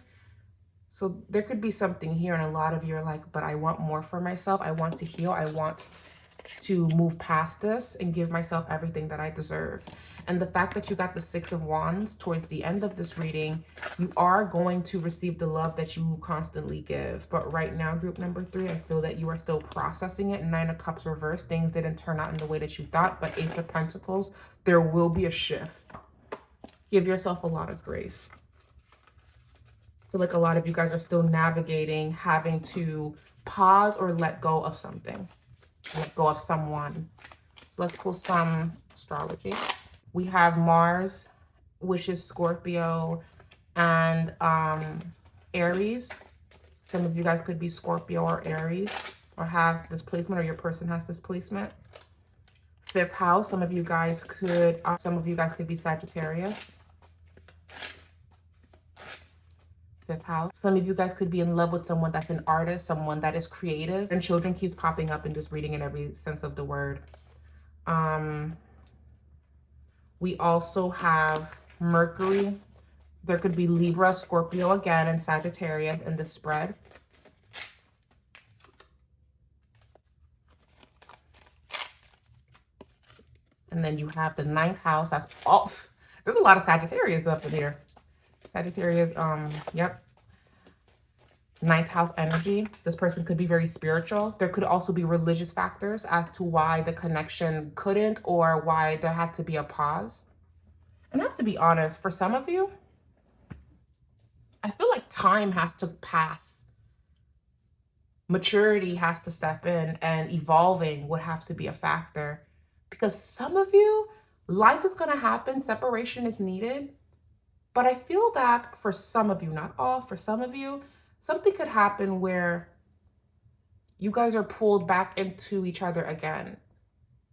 Speaker 1: So there could be something here, and a lot of you are like, but I want more for myself. I want to heal. I want to move past this and give myself everything that I deserve. And the fact that you got the Six of Wands towards the end of this reading, you are going to receive the love that you constantly give. But right now, group number 3, I feel that you are still processing it. Nine of Cups reversed. Things didn't turn out in the way that you thought. But Ace of Pentacles, there will be a shift. Give yourself a lot of grace. I feel like a lot of you guys are still navigating having to pause or let go of something. Let go of someone. Let's pull some astrology. We have Mars, which is Scorpio, and Aries. Some of you guys could be Scorpio or Aries, or have this placement, or your person has this placement. 5th house, some of you guys could be Sagittarius. 5th house. Some of you guys could be in love with someone that's an artist, someone that is creative. And children keeps popping up in this reading in every sense of the word. We also have Mercury. There could be Libra, Scorpio again, and Sagittarius in the spread. And then you have the 9th house. That's all. There's a lot of Sagittarius up in here. Sagittarius, yep. Ninth house energy. This person could be very spiritual. There could also be religious factors as to why the connection couldn't, or why there had to be a pause. And I have to be honest, for some of you, I feel like time has to pass. Maturity has to step in, and evolving would have to be a factor. Because some of you, life is going to happen, separation is needed. But I feel that for some of you, not all, for some of you, something could happen where you guys are pulled back into each other again.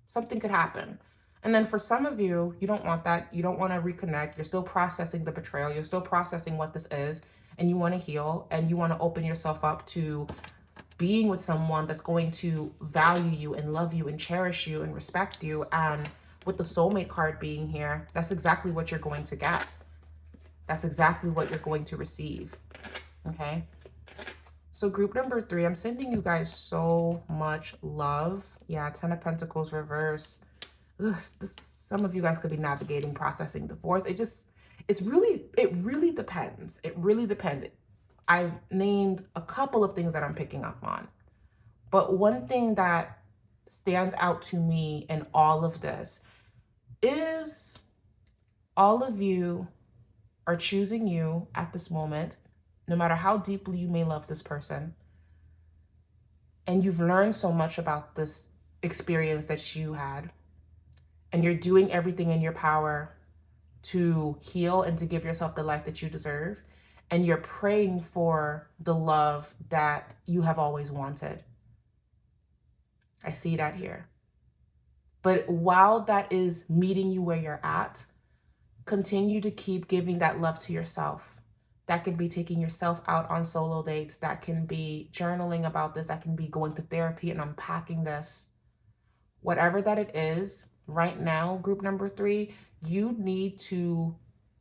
Speaker 1: Something could happen. And then for some of you, you don't want that. You don't want to reconnect. You're still processing the betrayal. You're still processing what this is, and you want to heal, and you want to open yourself up to being with someone that's going to value you and love you and cherish you and respect you. And with the soulmate card being here, that's exactly what you're going to get. That's exactly what you're going to receive. Okay. So group number 3, I'm sending you guys so much love. Yeah, 10 of Pentacles reverse. Ugh, some of you guys could be navigating, processing divorce. It really depends. It really depends. I've named a couple of things that I'm picking up on. But one thing that stands out to me in all of this is all of you are choosing you at this moment, no matter how deeply you may love this person. And you've learned so much about this experience that you had. And you're doing everything in your power to heal and to give yourself the life that you deserve. And you're praying for the love that you have always wanted. I see that here. But while that is meeting you where you're at, continue to keep giving that love to yourself. That could be taking yourself out on solo dates. That can be journaling about this. That can be going to therapy and unpacking this. Whatever that it is, right now, group number 3, you need to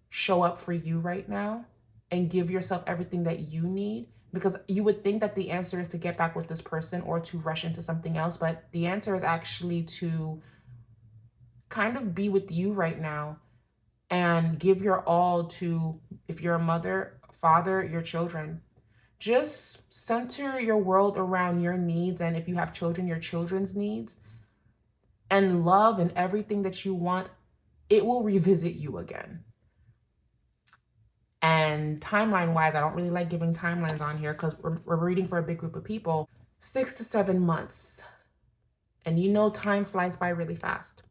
Speaker 1: show up for you right now and give yourself everything that you need. Because you would think that the answer is to get back with this person or to rush into something else. But the answer is actually to kind of be with you right now and give your all to, if you're a mother, father, your children. Just center your world around your needs. And if you have children, your children's needs. And love and everything that you want, it will revisit you again. And timeline-wise, I don't really like giving timelines on here because we're reading for a big group of people. 6 to 7 months. And you know time flies by really fast.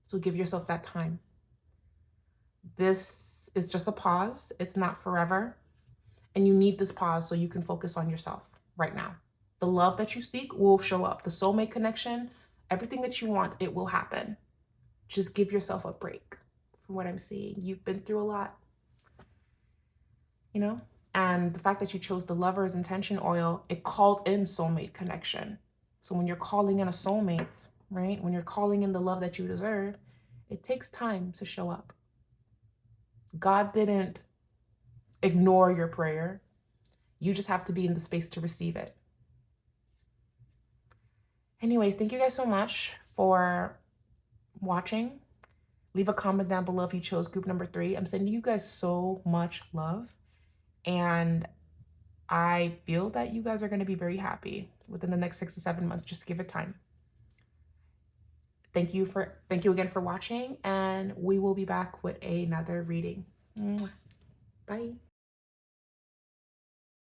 Speaker 1: So give yourself that time. This is just a pause. It's not forever. And you need this pause so you can focus on yourself right now. The love that you seek will show up. The soulmate connection, everything that you want, it will happen. Just give yourself a break from what I'm seeing. You've been through a lot, you know? And the fact that you chose the Lover's Intention oil, it calls in soulmate connection. So when you're calling in a soulmate, right? When you're calling in the love that you deserve, it takes time to show up. God didn't ignore your prayer. You just have to be in the space to receive it. Anyways, thank you guys so much for watching. Leave a comment down below if you chose group number 3. I'm sending you guys so much love. And I feel that you guys are going to be very happy within the next 6 to 7 months. Just give it time. Thank you again for watching, and we will be back with another reading. Bye.